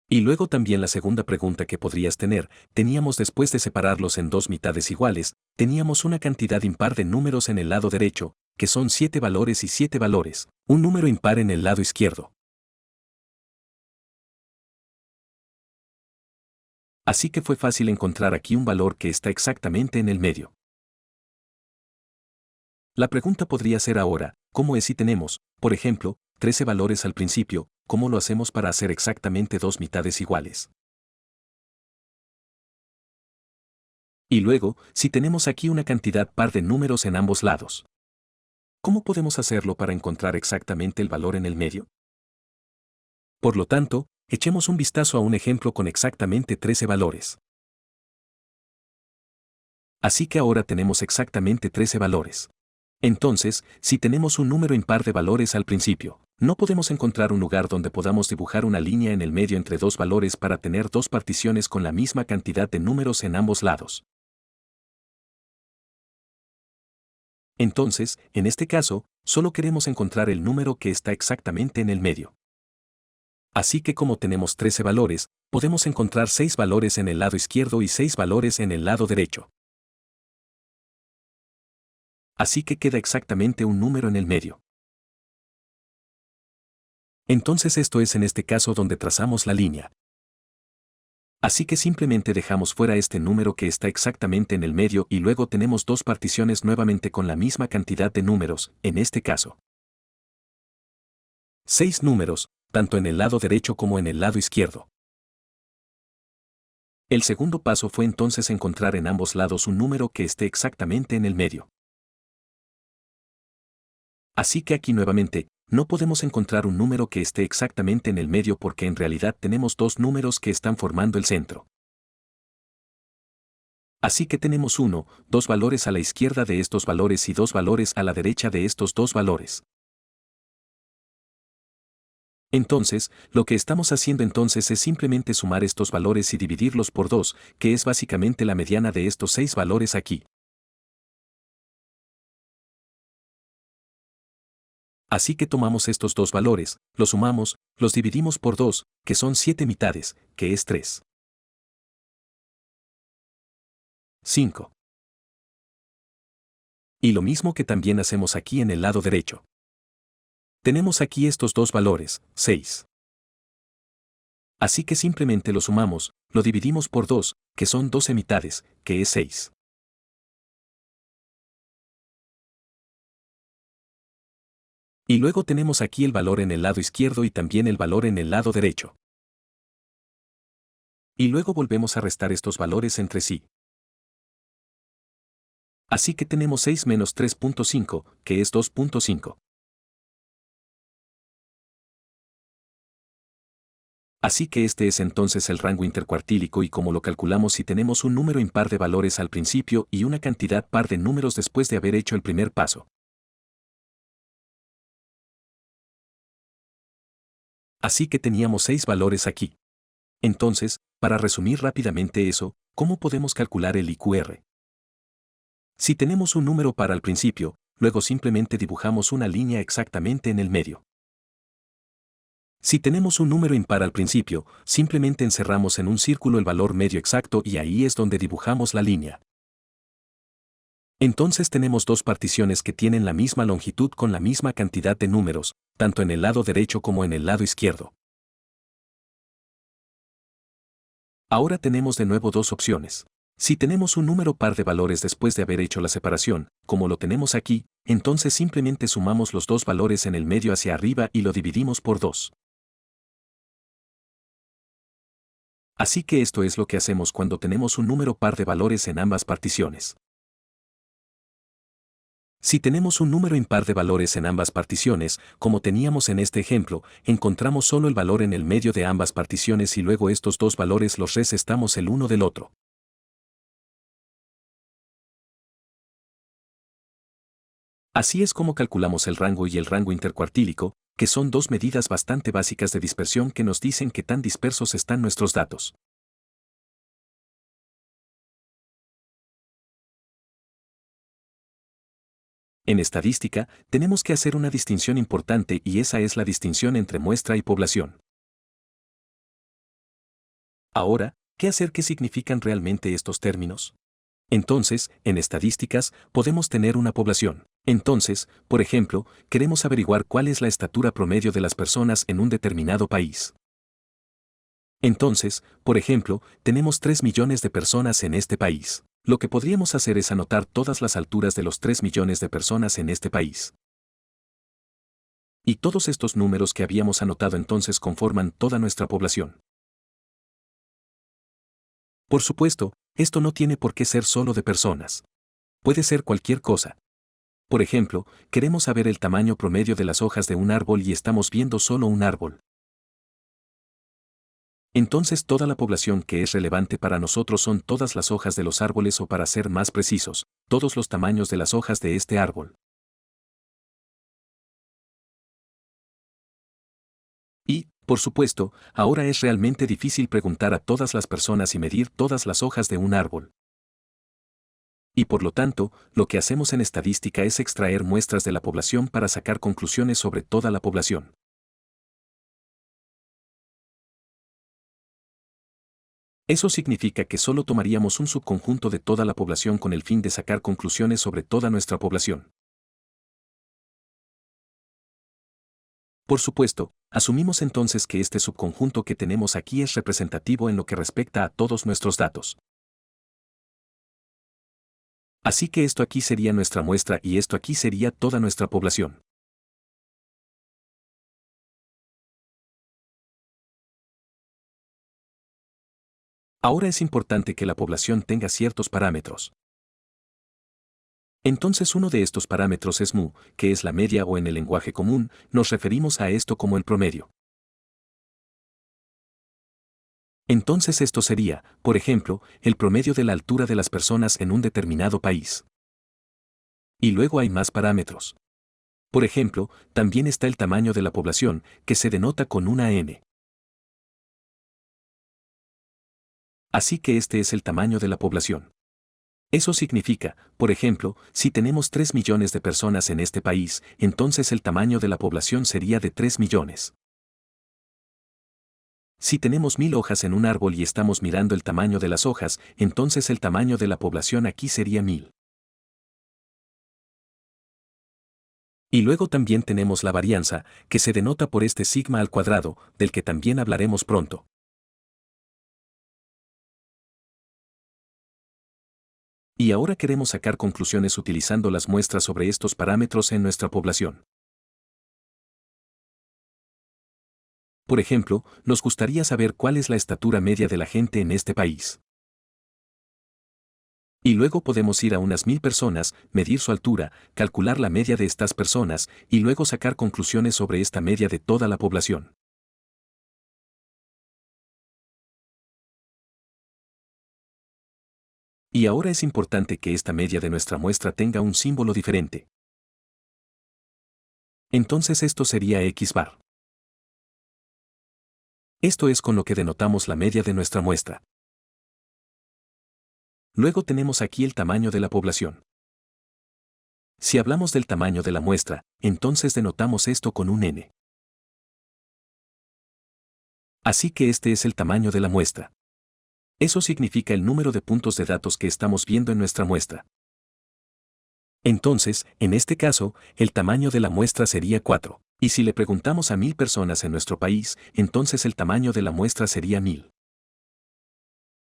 Y luego también la segunda pregunta que podrías tener, teníamos después de separarlos en dos mitades iguales, teníamos una cantidad impar de números en el lado derecho, que son 7 valores y 7 valores, un número impar en el lado izquierdo. Así que fue fácil encontrar aquí un valor que está exactamente en el medio. La pregunta podría ser ahora, ¿cómo es si tenemos, por ejemplo, 13 valores al principio, cómo lo hacemos para hacer exactamente dos mitades iguales? Y luego, si tenemos aquí una cantidad par de números en ambos lados, ¿cómo podemos hacerlo para encontrar exactamente el valor en el medio? Por lo tanto, echemos un vistazo a un ejemplo con exactamente 13 valores. Así que ahora tenemos exactamente 13 valores. Entonces, si tenemos un número impar de valores al principio, no podemos encontrar un lugar donde podamos dibujar una línea en el medio entre dos valores para tener dos particiones con la misma cantidad de números en ambos lados. Entonces, en este caso, solo queremos encontrar el número que está exactamente en el medio. Así que como tenemos 13 valores, podemos encontrar 6 valores en el lado izquierdo y 6 valores en el lado derecho. Así que queda exactamente un número en el medio. Entonces esto es en este caso donde trazamos la línea. Así que simplemente dejamos fuera este número que está exactamente en el medio y luego tenemos dos particiones nuevamente con la misma cantidad de números, en este caso. 6 números, tanto en el lado derecho como en el lado izquierdo. El segundo paso fue entonces encontrar en ambos lados un número que esté exactamente en el medio. Así que aquí nuevamente, no podemos encontrar un número que esté exactamente en el medio porque en realidad tenemos dos números que están formando el centro. Así que tenemos dos valores a la izquierda de estos valores y dos valores a la derecha de estos dos valores. Entonces, lo que estamos haciendo entonces es simplemente sumar estos valores y dividirlos por 2, que es básicamente la mediana de estos 6 valores aquí. Así que tomamos estos dos valores, los sumamos, los dividimos por 2, que son 7 mitades, que es 3. 5. Y lo mismo que también hacemos aquí en el lado derecho. Tenemos aquí estos dos valores, 6. Así que simplemente lo sumamos, lo dividimos por 2, que son 12 mitades, que es 6. Y luego tenemos aquí el valor en el lado izquierdo y también el valor en el lado derecho. Y luego volvemos a restar estos valores entre sí. Así que tenemos 6 menos 3.5, que es 2.5. Así que este es entonces el rango intercuartílico y como lo calculamos si tenemos un número impar de valores al principio y una cantidad par de números después de haber hecho el primer paso. Así que teníamos 6 valores aquí. Entonces, para resumir rápidamente eso, ¿cómo podemos calcular el IQR? Si tenemos un número par al principio, luego simplemente dibujamos una línea exactamente en el medio. Si tenemos un número impar al principio, simplemente encerramos en un círculo el valor medio exacto y ahí es donde dibujamos la línea. Entonces tenemos dos particiones que tienen la misma longitud con la misma cantidad de números, tanto en el lado derecho como en el lado izquierdo. Ahora tenemos de nuevo dos opciones. Si tenemos un número par de valores después de haber hecho la separación, como lo tenemos aquí, entonces simplemente sumamos los dos valores en el medio hacia arriba y lo dividimos por 2. Así que esto es lo que hacemos cuando tenemos un número par de valores en ambas particiones. Si tenemos un número impar de valores en ambas particiones, como teníamos en este ejemplo, encontramos solo el valor en el medio de ambas particiones y luego estos dos valores los resestamos el uno del otro. Así es como calculamos el rango y el rango intercuartílico, que son dos medidas bastante básicas de dispersión que nos dicen qué tan dispersos están nuestros datos. En estadística, tenemos que hacer una distinción importante y esa es la distinción entre muestra y población. Ahora, ¿qué hacer? ¿Qué significan realmente estos términos? Entonces, en estadísticas, podemos tener una población. Entonces, por ejemplo, queremos averiguar cuál es la estatura promedio de las personas en un determinado país. Entonces, por ejemplo, tenemos 3 millones de personas en este país. Lo que podríamos hacer es anotar todas las alturas de los 3 millones de personas en este país. Y todos estos números que habíamos anotado entonces conforman toda nuestra población. Por supuesto, esto no tiene por qué ser solo de personas. Puede ser cualquier cosa. Por ejemplo, queremos saber el tamaño promedio de las hojas de un árbol y estamos viendo solo un árbol. Entonces toda la población que es relevante para nosotros son todas las hojas de los árboles o para ser más precisos, todos los tamaños de las hojas de este árbol. Y, por supuesto, ahora es realmente difícil preguntar a todas las personas y medir todas las hojas de un árbol. Y por lo tanto, lo que hacemos en estadística es extraer muestras de la población para sacar conclusiones sobre toda la población. Eso significa que solo tomaríamos un subconjunto de toda la población con el fin de sacar conclusiones sobre toda nuestra población. Por supuesto, asumimos entonces que este subconjunto que tenemos aquí es representativo en lo que respecta a todos nuestros datos. Así que esto aquí sería nuestra muestra y esto aquí sería toda nuestra población. Ahora es importante que la población tenga ciertos parámetros. Entonces uno de estos parámetros es mu, que es la media o en el lenguaje común, nos referimos a esto como el promedio. Entonces esto sería, por ejemplo, el promedio de la altura de las personas en un determinado país. Y luego hay más parámetros. Por ejemplo, también está el tamaño de la población, que se denota con una n. Así que este es el tamaño de la población. Eso significa, por ejemplo, si tenemos 3 millones de personas en este país, entonces el tamaño de la población sería de 3 millones. Si tenemos 1000 hojas en un árbol y estamos mirando el tamaño de las hojas, entonces el tamaño de la población aquí sería 1000. Y luego también tenemos la varianza, que se denota por este sigma al cuadrado, del que también hablaremos pronto. Y ahora queremos sacar conclusiones utilizando las muestras sobre estos parámetros en nuestra población. Por ejemplo, nos gustaría saber cuál es la estatura media de la gente en este país. Y luego podemos ir a unas 1000 personas, medir su altura, calcular la media de estas personas, y luego sacar conclusiones sobre esta media de toda la población. Y ahora es importante que esta media de nuestra muestra tenga un símbolo diferente. Entonces esto sería X bar. Esto es con lo que denotamos la media de nuestra muestra. Luego tenemos aquí el tamaño de la población. Si hablamos del tamaño de la muestra, entonces denotamos esto con un n. Así que este es el tamaño de la muestra. Eso significa el número de puntos de datos que estamos viendo en nuestra muestra. Entonces, en este caso, el tamaño de la muestra sería 4. Y si le preguntamos a 1000 personas en nuestro país, entonces el tamaño de la muestra sería 1000.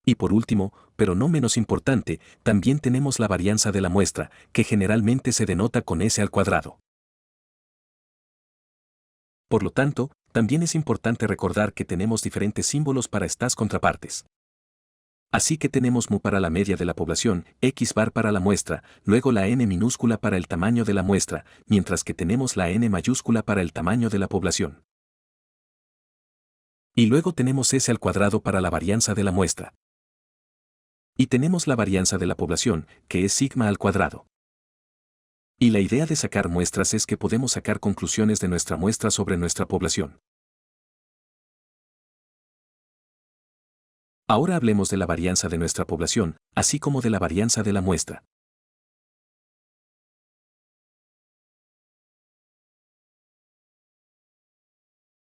Y por último, pero no menos importante, también tenemos la varianza de la muestra, que generalmente se denota con s al cuadrado. Por lo tanto, también es importante recordar que tenemos diferentes símbolos para estas contrapartes. Así que tenemos mu para la media de la población, x bar para la muestra, luego la n minúscula para el tamaño de la muestra, mientras que tenemos la n mayúscula para el tamaño de la población. Y luego tenemos s al cuadrado para la varianza de la muestra. Y tenemos la varianza de la población, que es sigma al cuadrado. Y la idea de sacar muestras es que podemos sacar conclusiones de nuestra muestra sobre nuestra población. Ahora hablemos de la varianza de nuestra población, así como de la varianza de la muestra.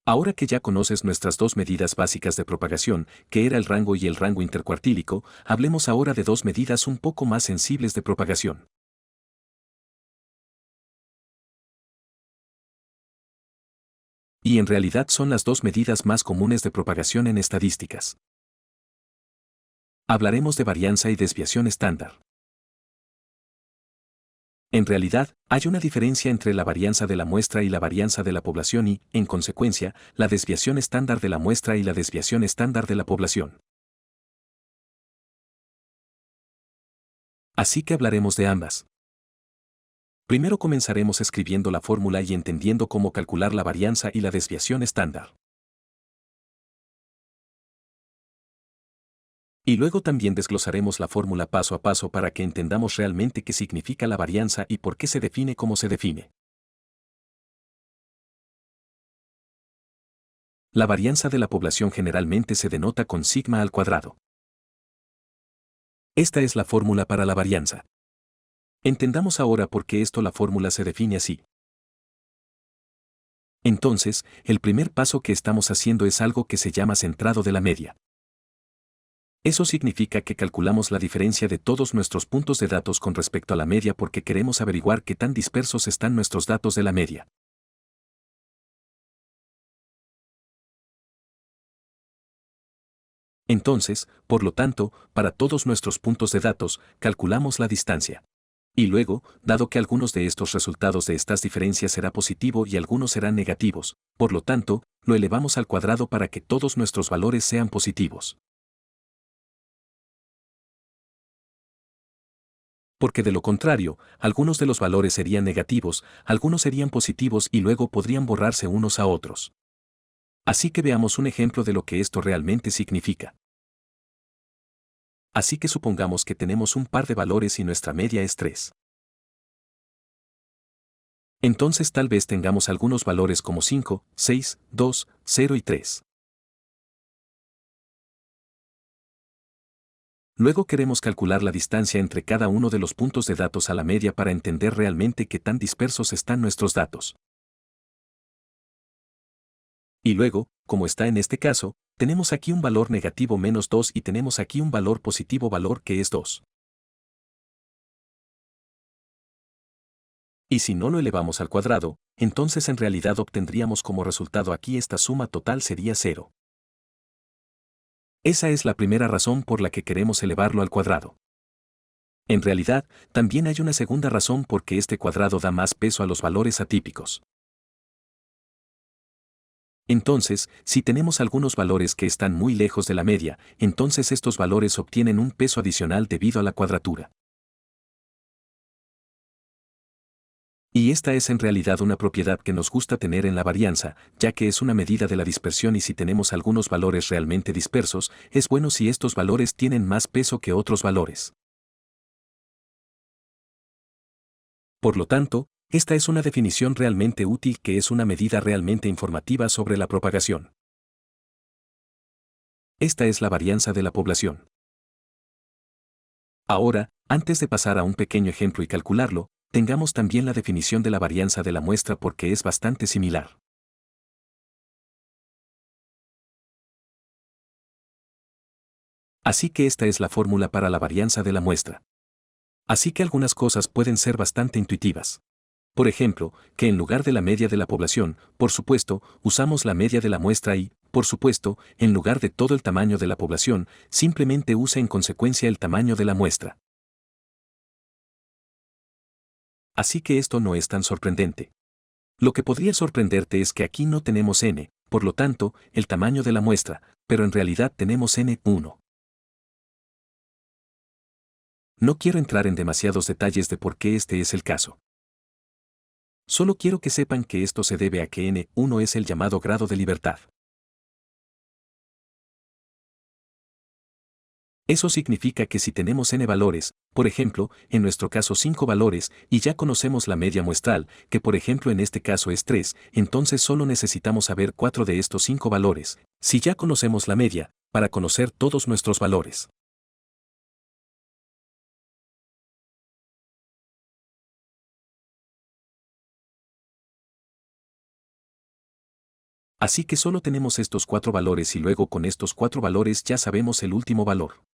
Ahora que ya conoces nuestras dos medidas básicas de propagación, que era el rango y el rango intercuartílico, hablemos ahora de dos medidas un poco más sensibles de propagación. Y en realidad son las dos medidas más comunes de propagación en estadísticas. Hablaremos de varianza y desviación estándar. En realidad, hay una diferencia entre la varianza de la muestra y la varianza de la población y, en consecuencia, la desviación estándar de la muestra y la desviación estándar de la población. Así que hablaremos de ambas. Primero comenzaremos escribiendo la fórmula y entendiendo cómo calcular la varianza y la desviación estándar. Y luego también desglosaremos la fórmula paso a paso para que entendamos realmente qué significa la varianza y por qué se define como se define. La varianza de la población generalmente se denota con sigma al cuadrado. Esta es la fórmula para la varianza. Entendamos ahora por qué la fórmula se define así. Entonces, el primer paso que estamos haciendo es algo que se llama centrado de la media. Eso significa que calculamos la diferencia de todos nuestros puntos de datos con respecto a la media porque queremos averiguar qué tan dispersos están nuestros datos de la media. Entonces, por lo tanto, para todos nuestros puntos de datos, calculamos la distancia. Y luego, dado que algunos de estos resultados de estas diferencias será positivo y algunos serán negativos, por lo tanto, lo elevamos al cuadrado para que todos nuestros valores sean positivos. Porque de lo contrario, algunos de los valores serían negativos, algunos serían positivos y luego podrían borrarse unos a otros. Así que veamos un ejemplo de lo que esto realmente significa. Así que supongamos que tenemos un par de valores y nuestra media es 3. Entonces tal vez tengamos algunos valores como 5, 6, 2, 0 y 3. Luego queremos calcular la distancia entre cada uno de los puntos de datos a la media para entender realmente qué tan dispersos están nuestros datos. Y luego, como está en este caso, tenemos aquí un valor negativo -2 y tenemos aquí un valor positivo valor que es 2. Y si no lo elevamos al cuadrado, entonces en realidad obtendríamos como resultado aquí esta suma total sería 0. Esa es la primera razón por la que queremos elevarlo al cuadrado. En realidad, también hay una segunda razón porque este cuadrado da más peso a los valores atípicos. Entonces, si tenemos algunos valores que están muy lejos de la media, entonces estos valores obtienen un peso adicional debido a la cuadratura. Y esta es en realidad una propiedad que nos gusta tener en la varianza, ya que es una medida de la dispersión y si tenemos algunos valores realmente dispersos, es bueno si estos valores tienen más peso que otros valores. Por lo tanto, esta es una definición realmente útil que es una medida realmente informativa sobre la propagación. Esta es la varianza de la población. Ahora, antes de pasar a un pequeño ejemplo y calcularlo, tengamos también la definición de la varianza de la muestra porque es bastante similar. Así que esta es la fórmula para la varianza de la muestra. Así que algunas cosas pueden ser bastante intuitivas. Por ejemplo, que en lugar de la media de la población, por supuesto, usamos la media de la muestra y, por supuesto, en lugar de todo el tamaño de la población, simplemente usa en consecuencia el tamaño de la muestra. Así que esto no es tan sorprendente. Lo que podría sorprenderte es que aquí no tenemos n, por lo tanto, el tamaño de la muestra, pero en realidad tenemos n1. No quiero entrar en demasiados detalles de por qué este es el caso. Solo quiero que sepan que esto se debe a que n1 es el llamado grado de libertad. Eso significa que si tenemos n valores, por ejemplo, en nuestro caso 5 valores, y ya conocemos la media muestral, que por ejemplo en este caso es 3, entonces solo necesitamos saber 4 de estos 5 valores, si ya conocemos la media, para conocer todos nuestros valores. Así que solo tenemos estos 4 valores y luego con estos 4 valores ya sabemos el último valor.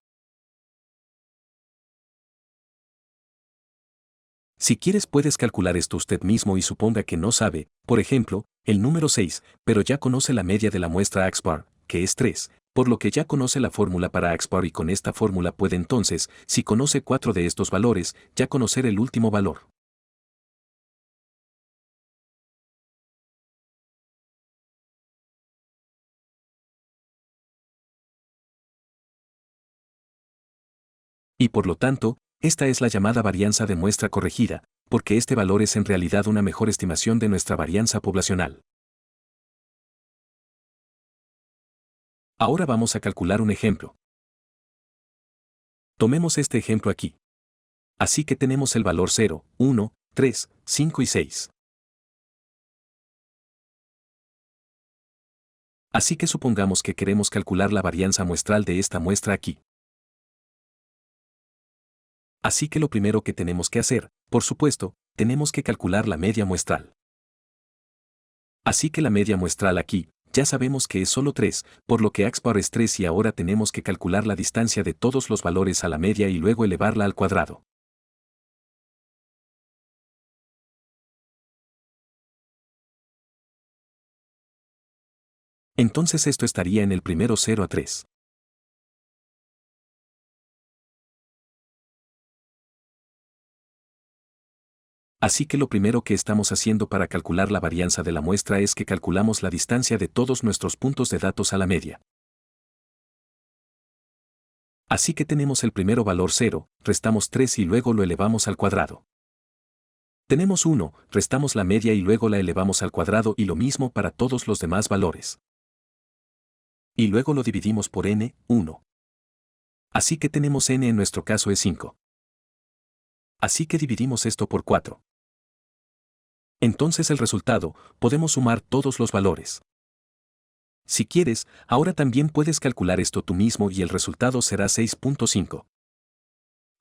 Si quieres puedes calcular esto usted mismo y suponga que no sabe, por ejemplo, el número 6, pero ya conoce la media de la muestra AXPAR, que es 3, por lo que ya conoce la fórmula para AXPAR y con esta fórmula puede entonces, si conoce 4 de estos valores, ya conocer el último valor. Y por lo tanto, esta es la llamada varianza de muestra corregida, porque este valor es en realidad una mejor estimación de nuestra varianza poblacional. Ahora vamos a calcular un ejemplo. Tomemos este ejemplo aquí. Así que tenemos el valor 0, 1, 3, 5 y 6. Así que supongamos que queremos calcular la varianza muestral de esta muestra aquí. Así que lo primero que tenemos que hacer, por supuesto, tenemos que calcular la media muestral. Así que la media muestral aquí, ya sabemos que es solo 3, por lo que AXPAR es 3 y ahora tenemos que calcular la distancia de todos los valores a la media y luego elevarla al cuadrado. Entonces esto estaría en el primero 0 a 3. Así que lo primero que estamos haciendo para calcular la varianza de la muestra es que calculamos la distancia de todos nuestros puntos de datos a la media. Así que tenemos el primero valor 0, restamos 3 y luego lo elevamos al cuadrado. Tenemos 1, restamos la media y luego la elevamos al cuadrado y lo mismo para todos los demás valores. Y luego lo dividimos por n, 1. Así que tenemos n en nuestro caso es 5. Así que dividimos esto por 4. Entonces el resultado, podemos sumar todos los valores. Si quieres, ahora también puedes calcular esto tú mismo y el resultado será 6.5.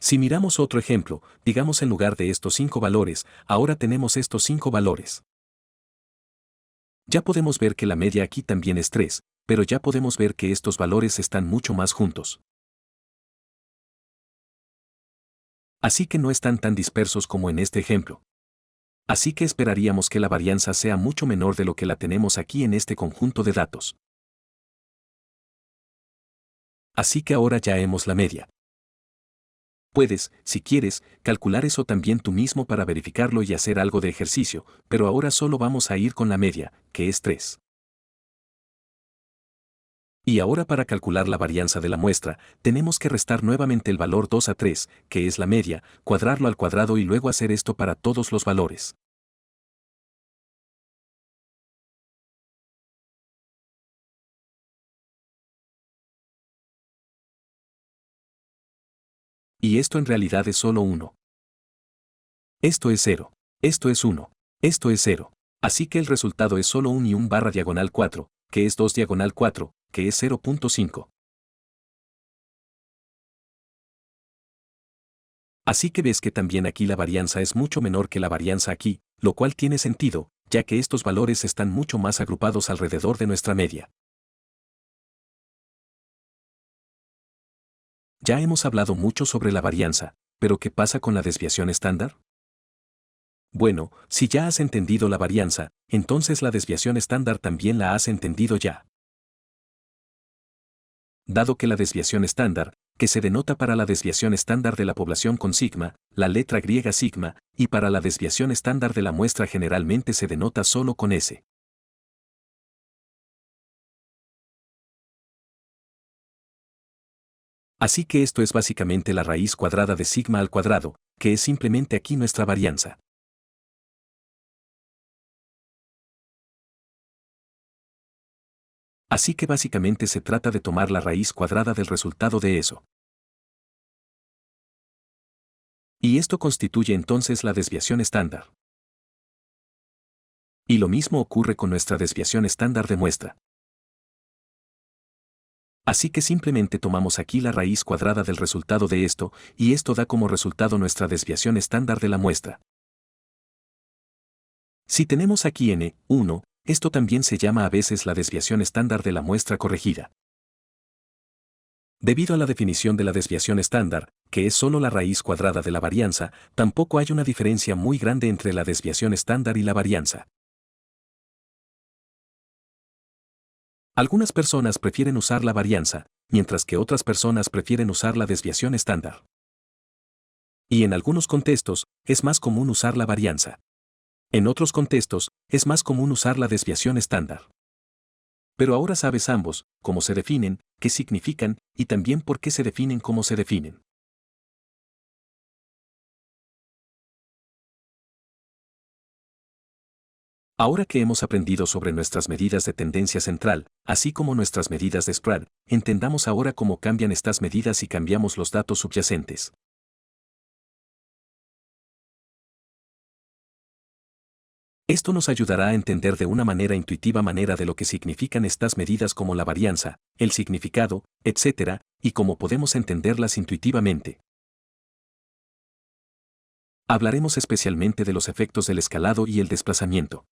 Si miramos otro ejemplo, digamos en lugar de estos 5 valores, ahora tenemos estos 5 valores. Ya podemos ver que la media aquí también es 3, pero ya podemos ver que estos valores están mucho más juntos. Así que no están tan dispersos como en este ejemplo. Así que esperaríamos que la varianza sea mucho menor de lo que la tenemos aquí en este conjunto de datos. Así que ahora ya hemos la media. Puedes, si quieres, calcular eso también tú mismo para verificarlo y hacer algo de ejercicio, pero ahora solo vamos a ir con la media, que es 3. Y ahora para calcular la varianza de la muestra, tenemos que restar nuevamente el valor 2 a 3, que es la media, cuadrarlo al cuadrado y luego hacer esto para todos los valores. Y esto en realidad es solo 1. Esto es 0. Esto es 1. Esto es 0. Así que el resultado es solo 1 y 1 barra diagonal 4, que es 2 diagonal 4, que es 0.5. Así que ves que también aquí la varianza es mucho menor que la varianza aquí, lo cual tiene sentido, ya que estos valores están mucho más agrupados alrededor de nuestra media. Ya hemos hablado mucho sobre la varianza, pero ¿qué pasa con la desviación estándar? Bueno, si ya has entendido la varianza, entonces la desviación estándar también la has entendido ya. Dado que la desviación estándar, que se denota para la desviación estándar de la población con sigma, la letra griega sigma, y para la desviación estándar de la muestra generalmente se denota solo con S. Así que esto es básicamente la raíz cuadrada de sigma al cuadrado, que es simplemente aquí nuestra varianza. Así que básicamente se trata de tomar la raíz cuadrada del resultado de eso. Y esto constituye entonces la desviación estándar. Y lo mismo ocurre con nuestra desviación estándar de muestra. Así que simplemente tomamos aquí la raíz cuadrada del resultado de esto, y esto da como resultado nuestra desviación estándar de la muestra. Si tenemos aquí n1, esto también se llama a veces la desviación estándar de la muestra corregida. Debido a la definición de la desviación estándar, que es solo la raíz cuadrada de la varianza, tampoco hay una diferencia muy grande entre la desviación estándar y la varianza. Algunas personas prefieren usar la varianza, mientras que otras personas prefieren usar la desviación estándar. Y en algunos contextos, es más común usar la varianza. En otros contextos, es más común usar la desviación estándar. Pero ahora sabes ambos, cómo se definen, qué significan, y también por qué se definen como se definen. Ahora que hemos aprendido sobre nuestras medidas de tendencia central, así como nuestras medidas de spread, entendamos ahora cómo cambian estas medidas y cambiamos los datos subyacentes. Esto nos ayudará a entender de una manera intuitiva manera de lo que significan estas medidas como la varianza, el significado, etc., y cómo podemos entenderlas intuitivamente. Hablaremos especialmente de los efectos del escalado y el desplazamiento.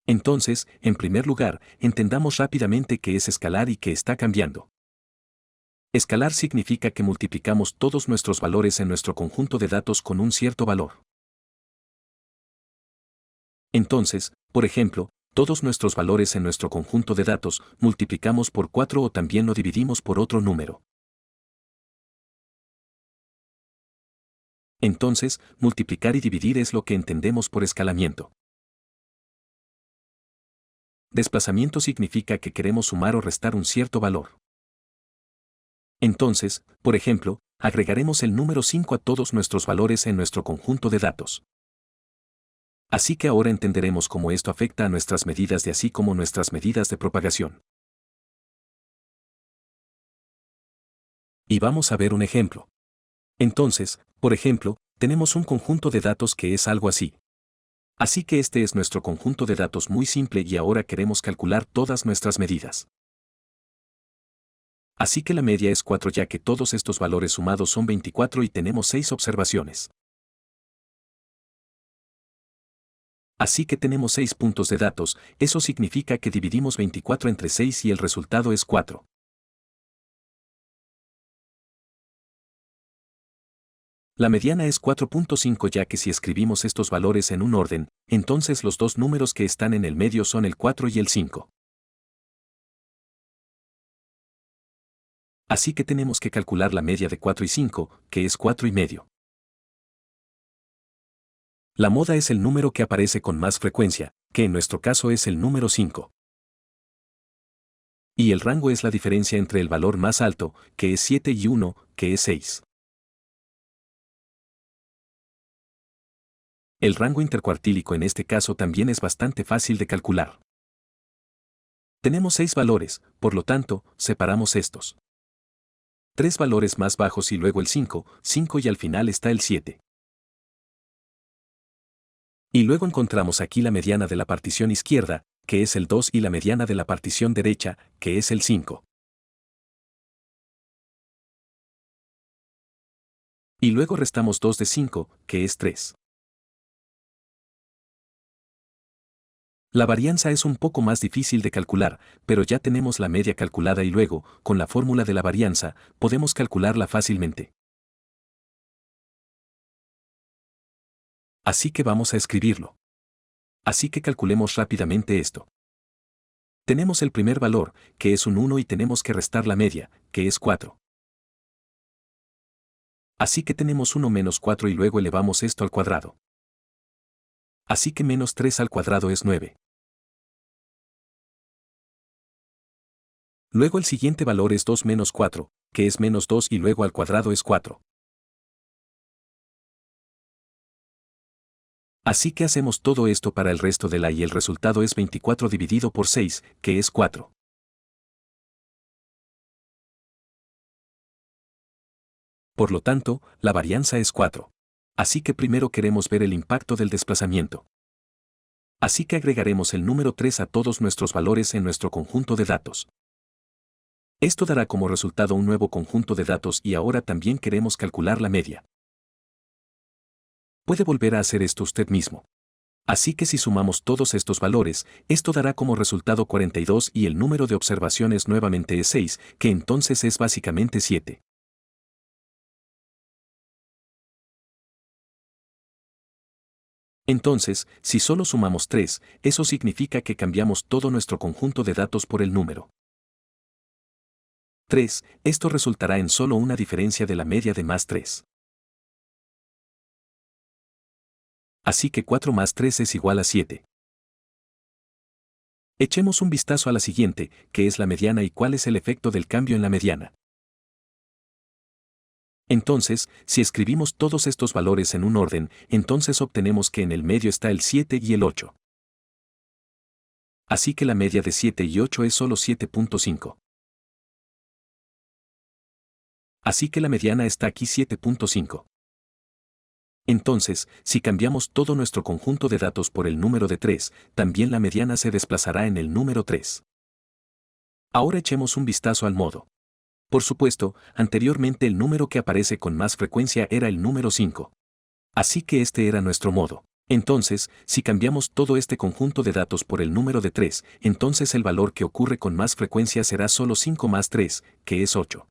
Entonces, en primer lugar, entendamos rápidamente qué es escalar y qué está cambiando. Escalar significa que multiplicamos todos nuestros valores en nuestro conjunto de datos con un cierto valor. Entonces, por ejemplo, todos nuestros valores en nuestro conjunto de datos multiplicamos por 4 o también lo dividimos por otro número. Entonces, multiplicar y dividir es lo que entendemos por escalamiento. Desplazamiento significa que queremos sumar o restar un cierto valor. Entonces, por ejemplo, agregaremos el número 5 a todos nuestros valores en nuestro conjunto de datos. Así que ahora entenderemos cómo esto afecta a nuestras medidas de así como nuestras medidas de propagación. Y vamos a ver un ejemplo. Entonces, por ejemplo, tenemos un conjunto de datos que es algo así. Así que este es nuestro conjunto de datos muy simple y ahora queremos calcular todas nuestras medidas. Así que la media es 4 ya que todos estos valores sumados son 24 y tenemos 6 observaciones. Así que tenemos 6 puntos de datos, eso significa que dividimos 24 entre 6 y el resultado es 4. La mediana es 4.5 ya que si escribimos estos valores en un orden, entonces los dos números que están en el medio son el 4 y el 5. Así que tenemos que calcular la media de 4 y 5, que es 4 y medio. La moda es el número que aparece con más frecuencia, que en nuestro caso es el número 5. Y el rango es la diferencia entre el valor más alto, que es 7 y 1, que es 6. El rango intercuartílico en este caso también es bastante fácil de calcular. Tenemos 6 valores, por lo tanto, separamos estos. 3 valores más bajos y luego el 5, 5 y al final está el 7. Y luego encontramos aquí la mediana de la partición izquierda, que es el 2 y la mediana de la partición derecha, que es el 5. Y luego restamos 2 de 5, que es 3. La varianza es un poco más difícil de calcular, pero ya tenemos la media calculada y luego, con la fórmula de la varianza, podemos calcularla fácilmente. Así que vamos a escribirlo. Así que calculemos rápidamente esto. Tenemos el primer valor, que es un 1 y tenemos que restar la media, que es 4. Así que tenemos 1 menos 4 y luego elevamos esto al cuadrado. Así que menos 3 al cuadrado es 9. Luego el siguiente valor es 2 menos 4, que es menos 2 y luego al cuadrado es 4. Así que hacemos todo esto para el resto de la y el resultado es 24 dividido por 6, que es 4. Por lo tanto, la varianza es 4. Así que primero queremos ver el impacto del desplazamiento. Así que agregaremos el número 3 a todos nuestros valores en nuestro conjunto de datos. Esto dará como resultado un nuevo conjunto de datos y ahora también queremos calcular la media. Puede volver a hacer esto usted mismo. Así que si sumamos todos estos valores, esto dará como resultado 42 y el número de observaciones nuevamente es 6, que entonces es básicamente 7. Entonces, si solo sumamos 3, eso significa que cambiamos todo nuestro conjunto de datos por el número 3, esto resultará en solo una diferencia de la media de más 3. Así que 4 más 3 es igual a 7. Echemos un vistazo a la siguiente, que es la mediana y cuál es el efecto del cambio en la mediana. Entonces, si escribimos todos estos valores en un orden, entonces obtenemos que en el medio está el 7 y el 8. Así que la media de 7 y 8 es solo 7.5. Así que la mediana está aquí 7.5. Entonces, si cambiamos todo nuestro conjunto de datos por el número de 3, también la mediana se desplazará en el número 3. Ahora echemos un vistazo al modo. Por supuesto, anteriormente el número que aparece con más frecuencia era el número 5. Así que este era nuestro modo. Entonces, si cambiamos todo este conjunto de datos por el número de 3, entonces el valor que ocurre con más frecuencia será solo 5 más 3, que es 8.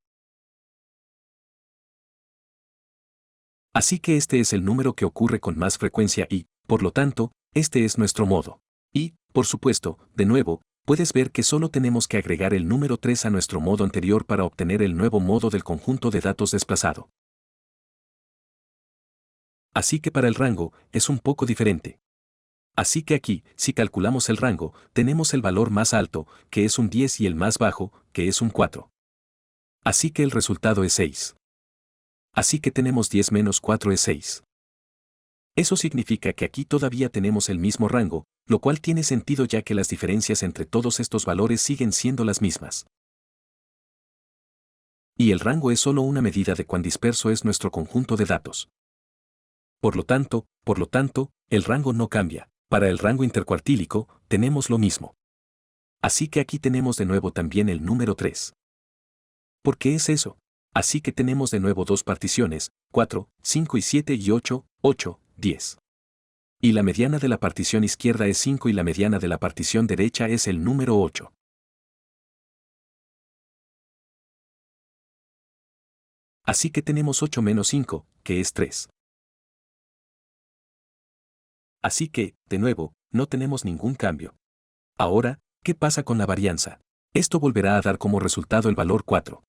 Así que este es el número que ocurre con más frecuencia y, por lo tanto, este es nuestro modo. Y, por supuesto, de nuevo, puedes ver que solo tenemos que agregar el número 3 a nuestro modo anterior para obtener el nuevo modo del conjunto de datos desplazado. Así que para el rango, es un poco diferente. Así que aquí, si calculamos el rango, tenemos el valor más alto, que es un 10 y el más bajo, que es un 4. Así que el resultado es 6. Así que tenemos 10 menos 4 es 6. Eso significa que aquí todavía tenemos el mismo rango, lo cual tiene sentido ya que las diferencias entre todos estos valores siguen siendo las mismas. Y el rango es solo una medida de cuán disperso es nuestro conjunto de datos. Por lo tanto, el rango no cambia. Para el rango intercuartílico, tenemos lo mismo. Así que aquí tenemos de nuevo también el número 3. ¿Por qué es eso? Así que tenemos de nuevo dos particiones, 4, 5 y 7 y 8, 8, 10. Y la mediana de la partición izquierda es 5 y la mediana de la partición derecha es el número 8. Así que tenemos 8 menos 5, que es 3. Así que, de nuevo, no tenemos ningún cambio. Ahora, ¿qué pasa con la varianza? Esto volverá a dar como resultado el valor 4.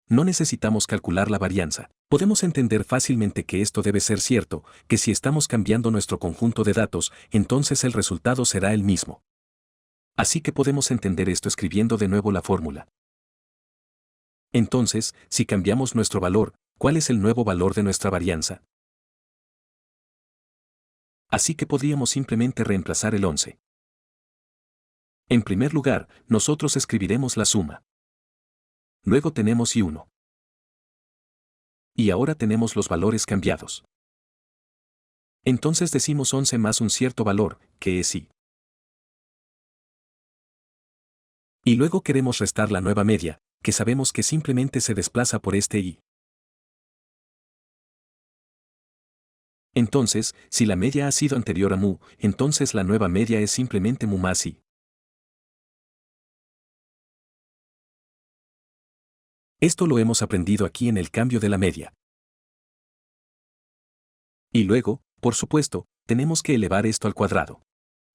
No necesitamos calcular la varianza. Podemos entender fácilmente que esto debe ser cierto, que si estamos cambiando nuestro conjunto de datos, entonces el resultado será el mismo. Así que podemos entender esto escribiendo de nuevo la fórmula. Entonces, si cambiamos nuestro valor, ¿cuál es el nuevo valor de nuestra varianza? Así que podríamos simplemente reemplazar el 11. En primer lugar, nosotros escribiremos la suma. Luego tenemos y1. Y ahora tenemos los valores cambiados. Entonces decimos 11 más un cierto valor, que es y. Y luego queremos restar la nueva media, que sabemos que simplemente se desplaza por este y. Entonces, si la media ha sido anterior a mu, entonces la nueva media es simplemente mu más y. Esto lo hemos aprendido aquí en el cambio de la media. Y luego, por supuesto, tenemos que elevar esto al cuadrado.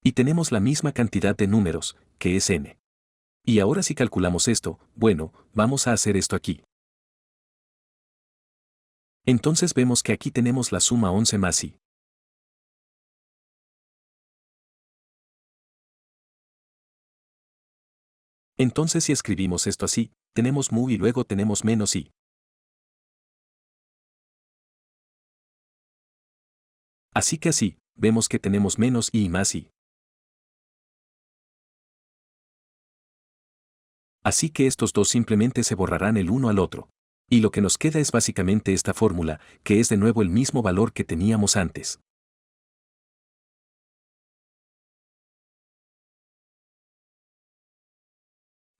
Y tenemos la misma cantidad de números, que es n. Y ahora si calculamos esto, bueno, vamos a hacer esto aquí. Entonces vemos que aquí tenemos la suma 11 más y. Entonces si escribimos esto así, tenemos mu y luego tenemos menos y. Así que así, vemos que tenemos menos y más y. Así que estos dos simplemente se borrarán el uno al otro. Y lo que nos queda es básicamente esta fórmula, que es de nuevo el mismo valor que teníamos antes.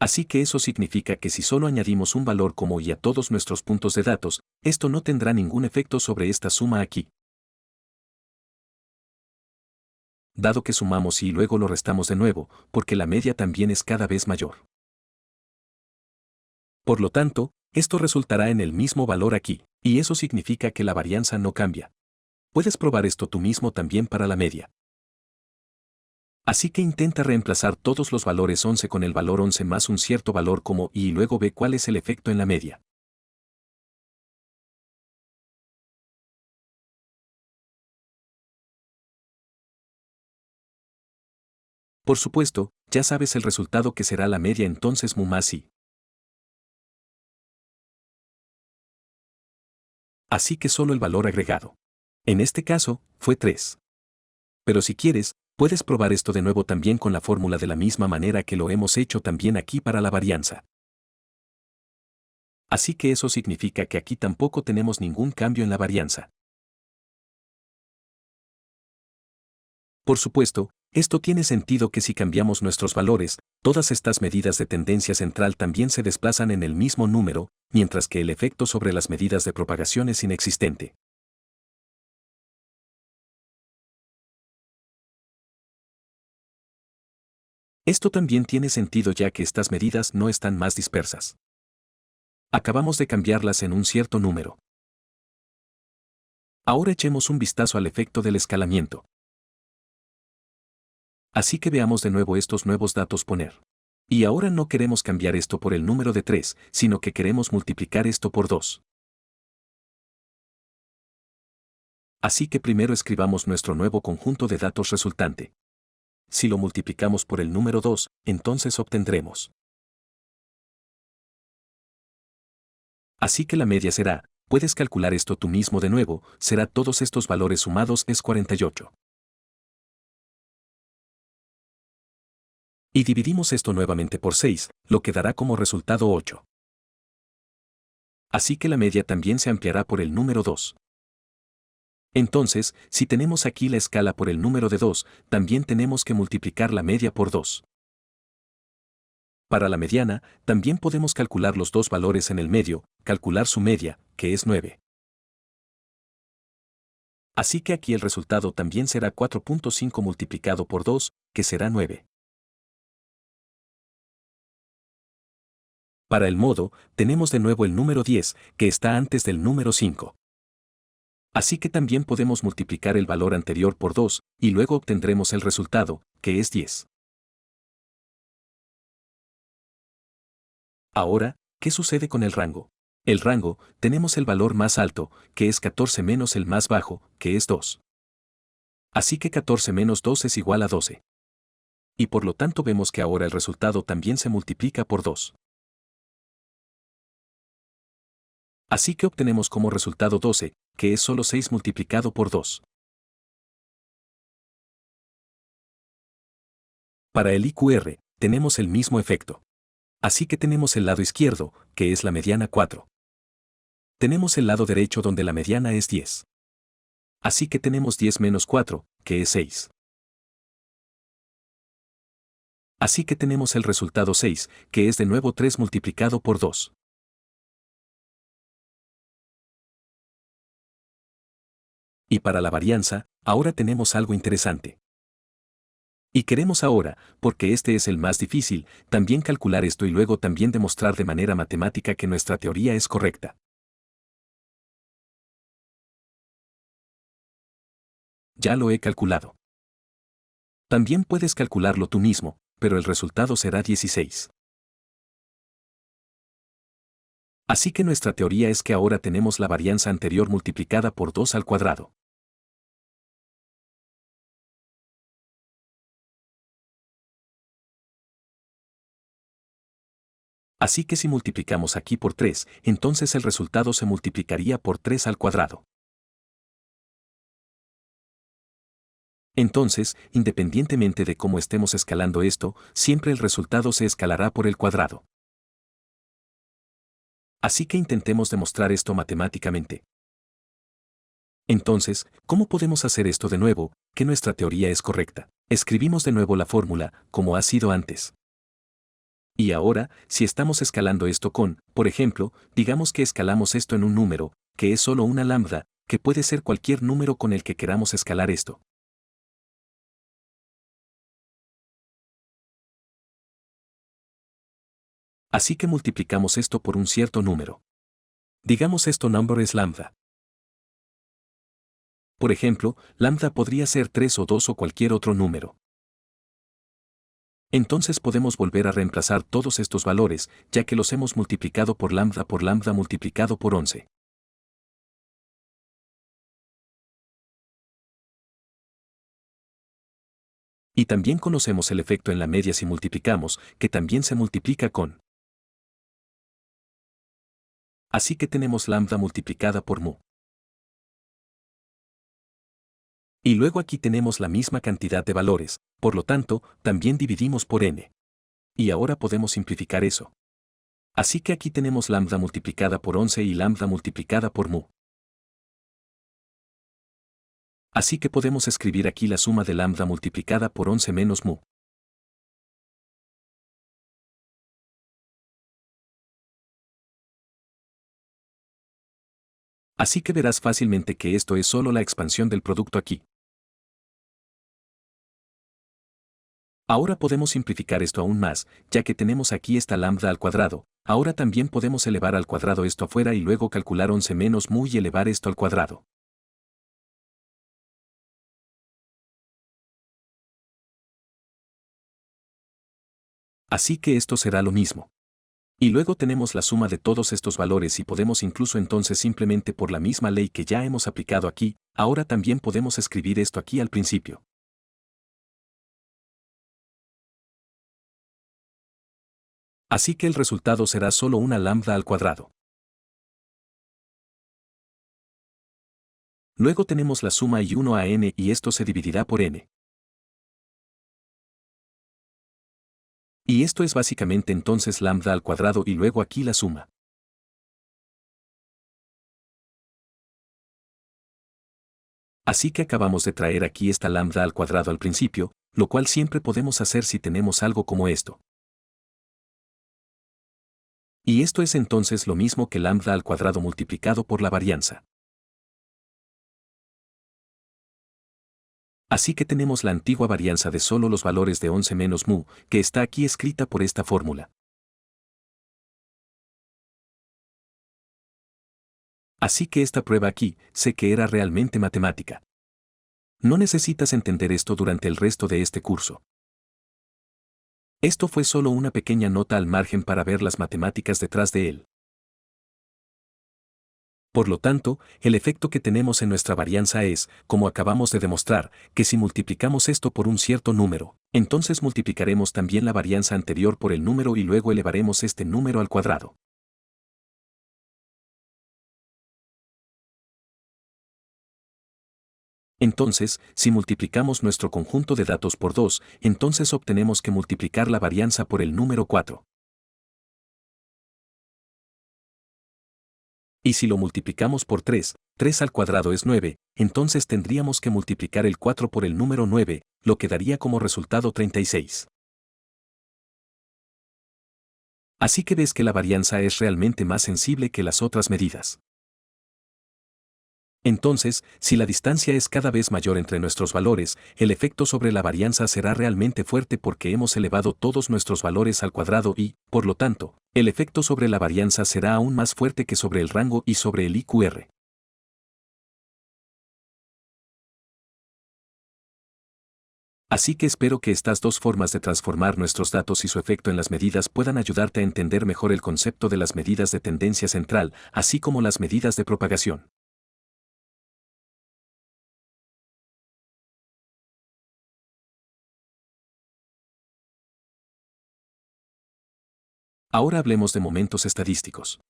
Así que eso significa que si solo añadimos un valor como y a todos nuestros puntos de datos, esto no tendrá ningún efecto sobre esta suma aquí. Dado que sumamos y luego lo restamos de nuevo, porque la media también es cada vez mayor. Por lo tanto, esto resultará en el mismo valor aquí, y eso significa que la varianza no cambia. Puedes probar esto tú mismo también para la media. Así que intenta reemplazar todos los valores 11 con el valor 11 más un cierto valor como y luego ve cuál es el efecto en la media. Por supuesto, ya sabes el resultado que será la media entonces mu más y. Así que solo el valor agregado. En este caso, fue 3. Pero si quieres, puedes probar esto de nuevo también con la fórmula de la misma manera que lo hemos hecho también aquí para la varianza. Así que eso significa que aquí tampoco tenemos ningún cambio en la varianza. Por supuesto, esto tiene sentido que si cambiamos nuestros valores, todas estas medidas de tendencia central también se desplazan en el mismo número, mientras que el efecto sobre las medidas de propagación es inexistente. Esto también tiene sentido ya que estas medidas no están más dispersas. Acabamos de cambiarlas en un cierto número. Ahora echemos un vistazo al efecto del escalamiento. Así que veamos de nuevo estos nuevos datos poner. Y ahora no queremos cambiar esto por el número de 3, sino que queremos multiplicar esto por 2. Así que primero escribamos nuestro nuevo conjunto de datos resultante. Si lo multiplicamos por el número 2, entonces obtendremos Así que la media será, puedes calcular esto tú mismo de nuevo, será todos estos valores sumados es 48. Y dividimos esto nuevamente por 6, lo que dará como resultado 8. Así que la media también se ampliará por el número 2. Entonces, si tenemos aquí la escala por el número de 2, también tenemos que multiplicar la media por 2. Para la mediana, también podemos calcular los dos valores en el medio, calcular su media, que es 9. Así que aquí el resultado también será 4.5 multiplicado por 2, que será 9. Para el modo, tenemos de nuevo el número 10, que está antes del número 5. Así que también podemos multiplicar el valor anterior por 2, y luego obtendremos el resultado, que es 10. Ahora, ¿qué sucede con el rango? El rango, tenemos el valor más alto, que es 14 menos el más bajo, que es 2. Así que 14 menos 2 es igual a 12. Y por lo tanto vemos que ahora el resultado también se multiplica por 2. Así que obtenemos como resultado 12, que es solo 6 multiplicado por 2. Para el IQR, tenemos el mismo efecto. Así que tenemos el lado izquierdo, que es la mediana 4. Tenemos el lado derecho donde la mediana es 10. Así que tenemos 10 menos 4, que es 6. Así que tenemos el resultado 6, que es de nuevo 3 multiplicado por 2. Y para la varianza, ahora tenemos algo interesante. Y queremos ahora, porque este es el más difícil, también calcular esto y luego también demostrar de manera matemática que nuestra teoría es correcta. Ya lo he calculado. También puedes calcularlo tú mismo, pero el resultado será 16. Así que nuestra teoría es que ahora tenemos la varianza anterior multiplicada por 2 al cuadrado. Así que si multiplicamos aquí por 3, entonces el resultado se multiplicaría por 3 al cuadrado. Entonces, independientemente de cómo estemos escalando esto, siempre el resultado se escalará por el cuadrado. Así que intentemos demostrar esto matemáticamente. Entonces, ¿cómo podemos hacer esto de nuevo, que nuestra teoría es correcta? Escribimos de nuevo la fórmula, como ha sido antes. Y ahora, si estamos escalando esto con, por ejemplo, digamos que escalamos esto en un número, que es solo una lambda, que puede ser cualquier número con el que queramos escalar esto. Así que multiplicamos esto por un cierto número. Digamos esto number es lambda. Por ejemplo, lambda podría ser 3 o 2 o cualquier otro número. Entonces podemos volver a reemplazar todos estos valores, ya que los hemos multiplicado por lambda multiplicado por 11. Y también conocemos el efecto en la media si multiplicamos, que también se multiplica con. Así que tenemos lambda multiplicada por mu. Y luego aquí tenemos la misma cantidad de valores, por lo tanto, también dividimos por n. Y ahora podemos simplificar eso. Así que aquí tenemos lambda multiplicada por 11 y lambda multiplicada por mu. Así que podemos escribir aquí la suma de lambda multiplicada por 11 menos mu. Así que verás fácilmente que esto es solo la expansión del producto aquí. Ahora podemos simplificar esto aún más, ya que tenemos aquí esta lambda al cuadrado. Ahora también podemos elevar al cuadrado esto afuera y luego calcular 11 menos mu y elevar esto al cuadrado. Así que esto será lo mismo. Y luego tenemos la suma de todos estos valores y podemos incluso entonces simplemente por la misma ley que ya hemos aplicado aquí, ahora también podemos escribir esto aquí al principio. Así que el resultado será solo una lambda al cuadrado. Luego tenemos la suma y 1 a n y esto se dividirá por n. Y esto es básicamente entonces lambda al cuadrado y luego aquí la suma. Así que acabamos de traer aquí esta lambda al cuadrado al principio, lo cual siempre podemos hacer si tenemos algo como esto. Y esto es entonces lo mismo que lambda al cuadrado multiplicado por la varianza. Así que tenemos la antigua varianza de solo los valores de 11 menos mu, que está aquí escrita por esta fórmula. Así que esta prueba aquí, sé que era realmente matemática. No necesitas entender esto durante el resto de este curso. Esto fue solo una pequeña nota al margen para ver las matemáticas detrás de él. Por lo tanto, el efecto que tenemos en nuestra varianza es, como acabamos de demostrar, que si multiplicamos esto por un cierto número, entonces multiplicaremos también la varianza anterior por el número y luego elevaremos este número al cuadrado. Entonces, si multiplicamos nuestro conjunto de datos por 2, entonces obtenemos que multiplicar la varianza por el número 4. Y si lo multiplicamos por 3, 3 al cuadrado es 9, entonces tendríamos que multiplicar el 4 por el número 9, lo que daría como resultado 36. Así que ves que la varianza es realmente más sensible que las otras medidas. Entonces, si la distancia es cada vez mayor entre nuestros valores, el efecto sobre la varianza será realmente fuerte porque hemos elevado todos nuestros valores al cuadrado y, por lo tanto, el efecto sobre la varianza será aún más fuerte que sobre el rango y sobre el IQR. Así que espero que estas dos formas de transformar nuestros datos y su efecto en las medidas puedan ayudarte a entender mejor el concepto de las medidas de tendencia central, así como las medidas de propagación. Ahora hablemos de momentos estadísticos.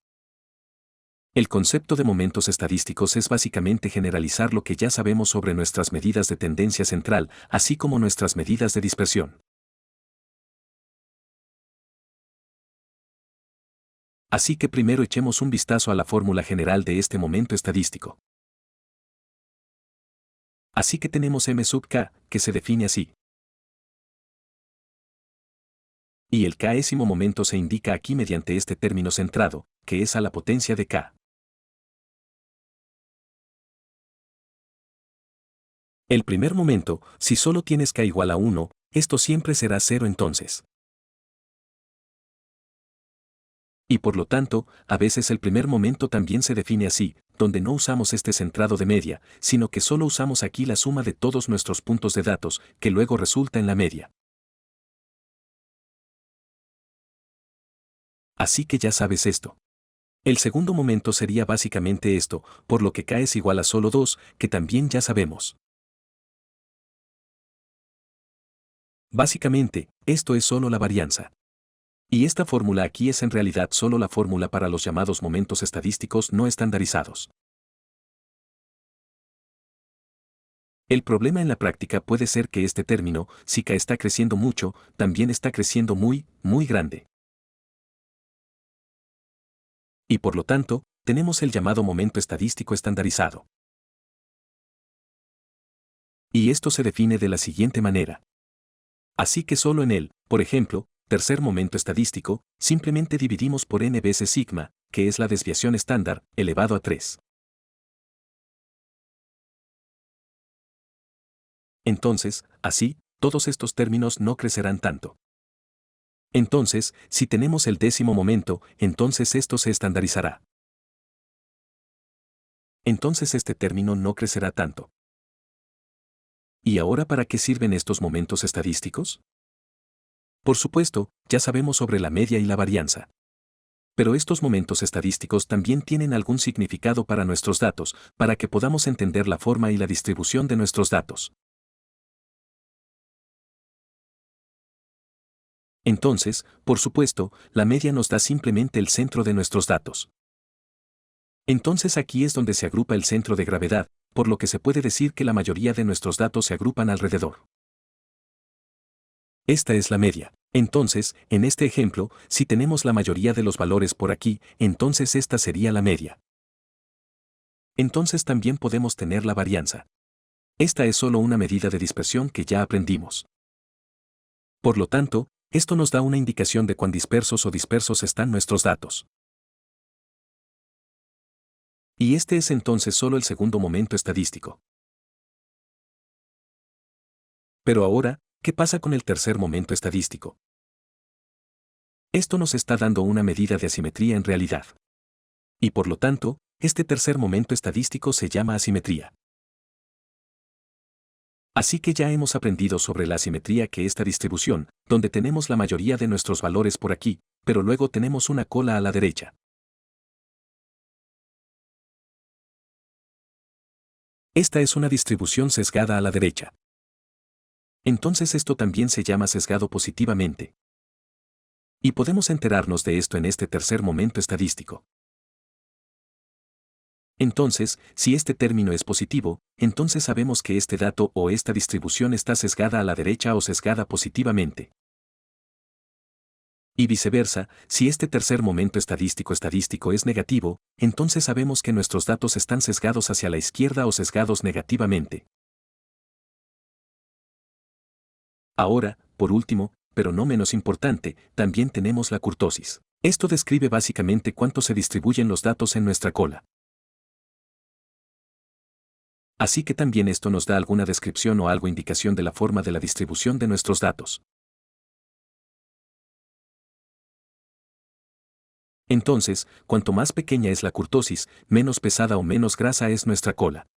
El concepto de momentos estadísticos es básicamente generalizar lo que ya sabemos sobre nuestras medidas de tendencia central, así como nuestras medidas de dispersión. Así que primero echemos un vistazo a la fórmula general de este momento estadístico. Así que tenemos m sub k, que se define así. Y el késimo momento se indica aquí mediante este término centrado, que es a la potencia de k. El primer momento, si solo tienes k igual a 1, esto siempre será 0 entonces. Y por lo tanto, a veces el primer momento también se define así, donde no usamos este centrado de media, sino que solo usamos aquí la suma de todos nuestros puntos de datos, que luego resulta en la media. Así que ya sabes esto. El segundo momento sería básicamente esto, por lo que k es igual a solo 2, que también ya sabemos. Básicamente, esto es solo la varianza. Y esta fórmula aquí es en realidad solo la fórmula para los llamados momentos estadísticos no estandarizados. El problema en la práctica puede ser que este término, si k está creciendo mucho, también está creciendo muy, muy grande. Y por lo tanto, tenemos el llamado momento estadístico estandarizado. Y esto se define de la siguiente manera. Así que solo en el, por ejemplo, tercer momento estadístico, simplemente dividimos por n veces sigma, que es la desviación estándar, elevado a 3. Entonces, así, todos estos términos no crecerán tanto. Entonces, si tenemos el décimo momento, entonces esto se estandarizará. Entonces este término no crecerá tanto. ¿Y ahora para qué sirven estos momentos estadísticos? Por supuesto, ya sabemos sobre la media y la varianza. Pero estos momentos estadísticos también tienen algún significado para nuestros datos, para que podamos entender la forma y la distribución de nuestros datos. Entonces, por supuesto, la media nos da simplemente el centro de nuestros datos. Entonces aquí es donde se agrupa el centro de gravedad, por lo que se puede decir que la mayoría de nuestros datos se agrupan alrededor. Esta es la media. Entonces, en este ejemplo, si tenemos la mayoría de los valores por aquí, entonces esta sería la media. Entonces también podemos tener la varianza. Esta es solo una medida de dispersión que ya aprendimos. Por lo tanto, esto nos da una indicación de cuán dispersos o dispersos están nuestros datos. Y este es entonces solo el segundo momento estadístico. Pero ahora, ¿qué pasa con el tercer momento estadístico? Esto nos está dando una medida de asimetría en realidad. Y por lo tanto, este tercer momento estadístico se llama asimetría. Así que ya hemos aprendido sobre la asimetría, que esta distribución, donde tenemos la mayoría de nuestros valores por aquí, pero luego tenemos una cola a la derecha. Esta es una distribución sesgada a la derecha. Entonces esto también se llama sesgado positivamente. Y podemos enterarnos de esto en este tercer momento estadístico. Entonces, si este término es positivo, entonces sabemos que este dato o esta distribución está sesgada a la derecha o sesgada positivamente. Y viceversa, si este tercer momento estadístico es negativo, entonces sabemos que nuestros datos están sesgados hacia la izquierda o sesgados negativamente. Ahora, por último, pero no menos importante, también tenemos la kurtosis. Esto describe básicamente cuánto se distribuyen los datos en nuestra cola. Así que también esto nos da alguna descripción o algo indicación de la forma de la distribución de nuestros datos. Entonces, cuanto más pequeña es la kurtosis, menos pesada o menos grasa es nuestra cola.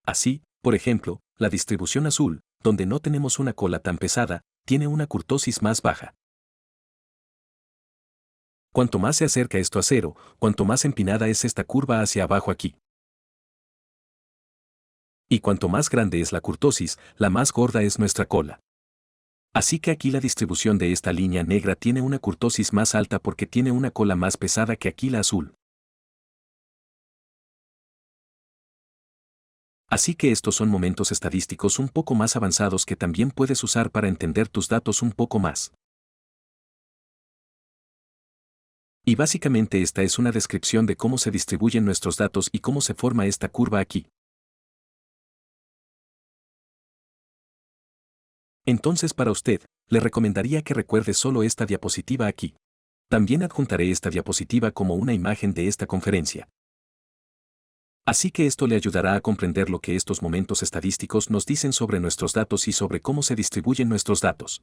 Así, por ejemplo, la distribución azul, donde no tenemos una cola tan pesada, tiene una kurtosis más baja. Cuanto más se acerca esto a cero, cuanto más empinada es esta curva hacia abajo aquí. Y cuanto más grande es la kurtosis, la más gorda es nuestra cola. Así que aquí la distribución de esta línea negra tiene una kurtosis más alta porque tiene una cola más pesada que aquí la azul. Así que estos son momentos estadísticos un poco más avanzados que también puedes usar para entender tus datos un poco más. Y básicamente esta es una descripción de cómo se distribuyen nuestros datos y cómo se forma esta curva aquí. Entonces para usted, le recomendaría que recuerde solo esta diapositiva aquí. También adjuntaré esta diapositiva como una imagen de esta conferencia. Así que esto le ayudará a comprender lo que estos momentos estadísticos nos dicen sobre nuestros datos y sobre cómo se distribuyen nuestros datos.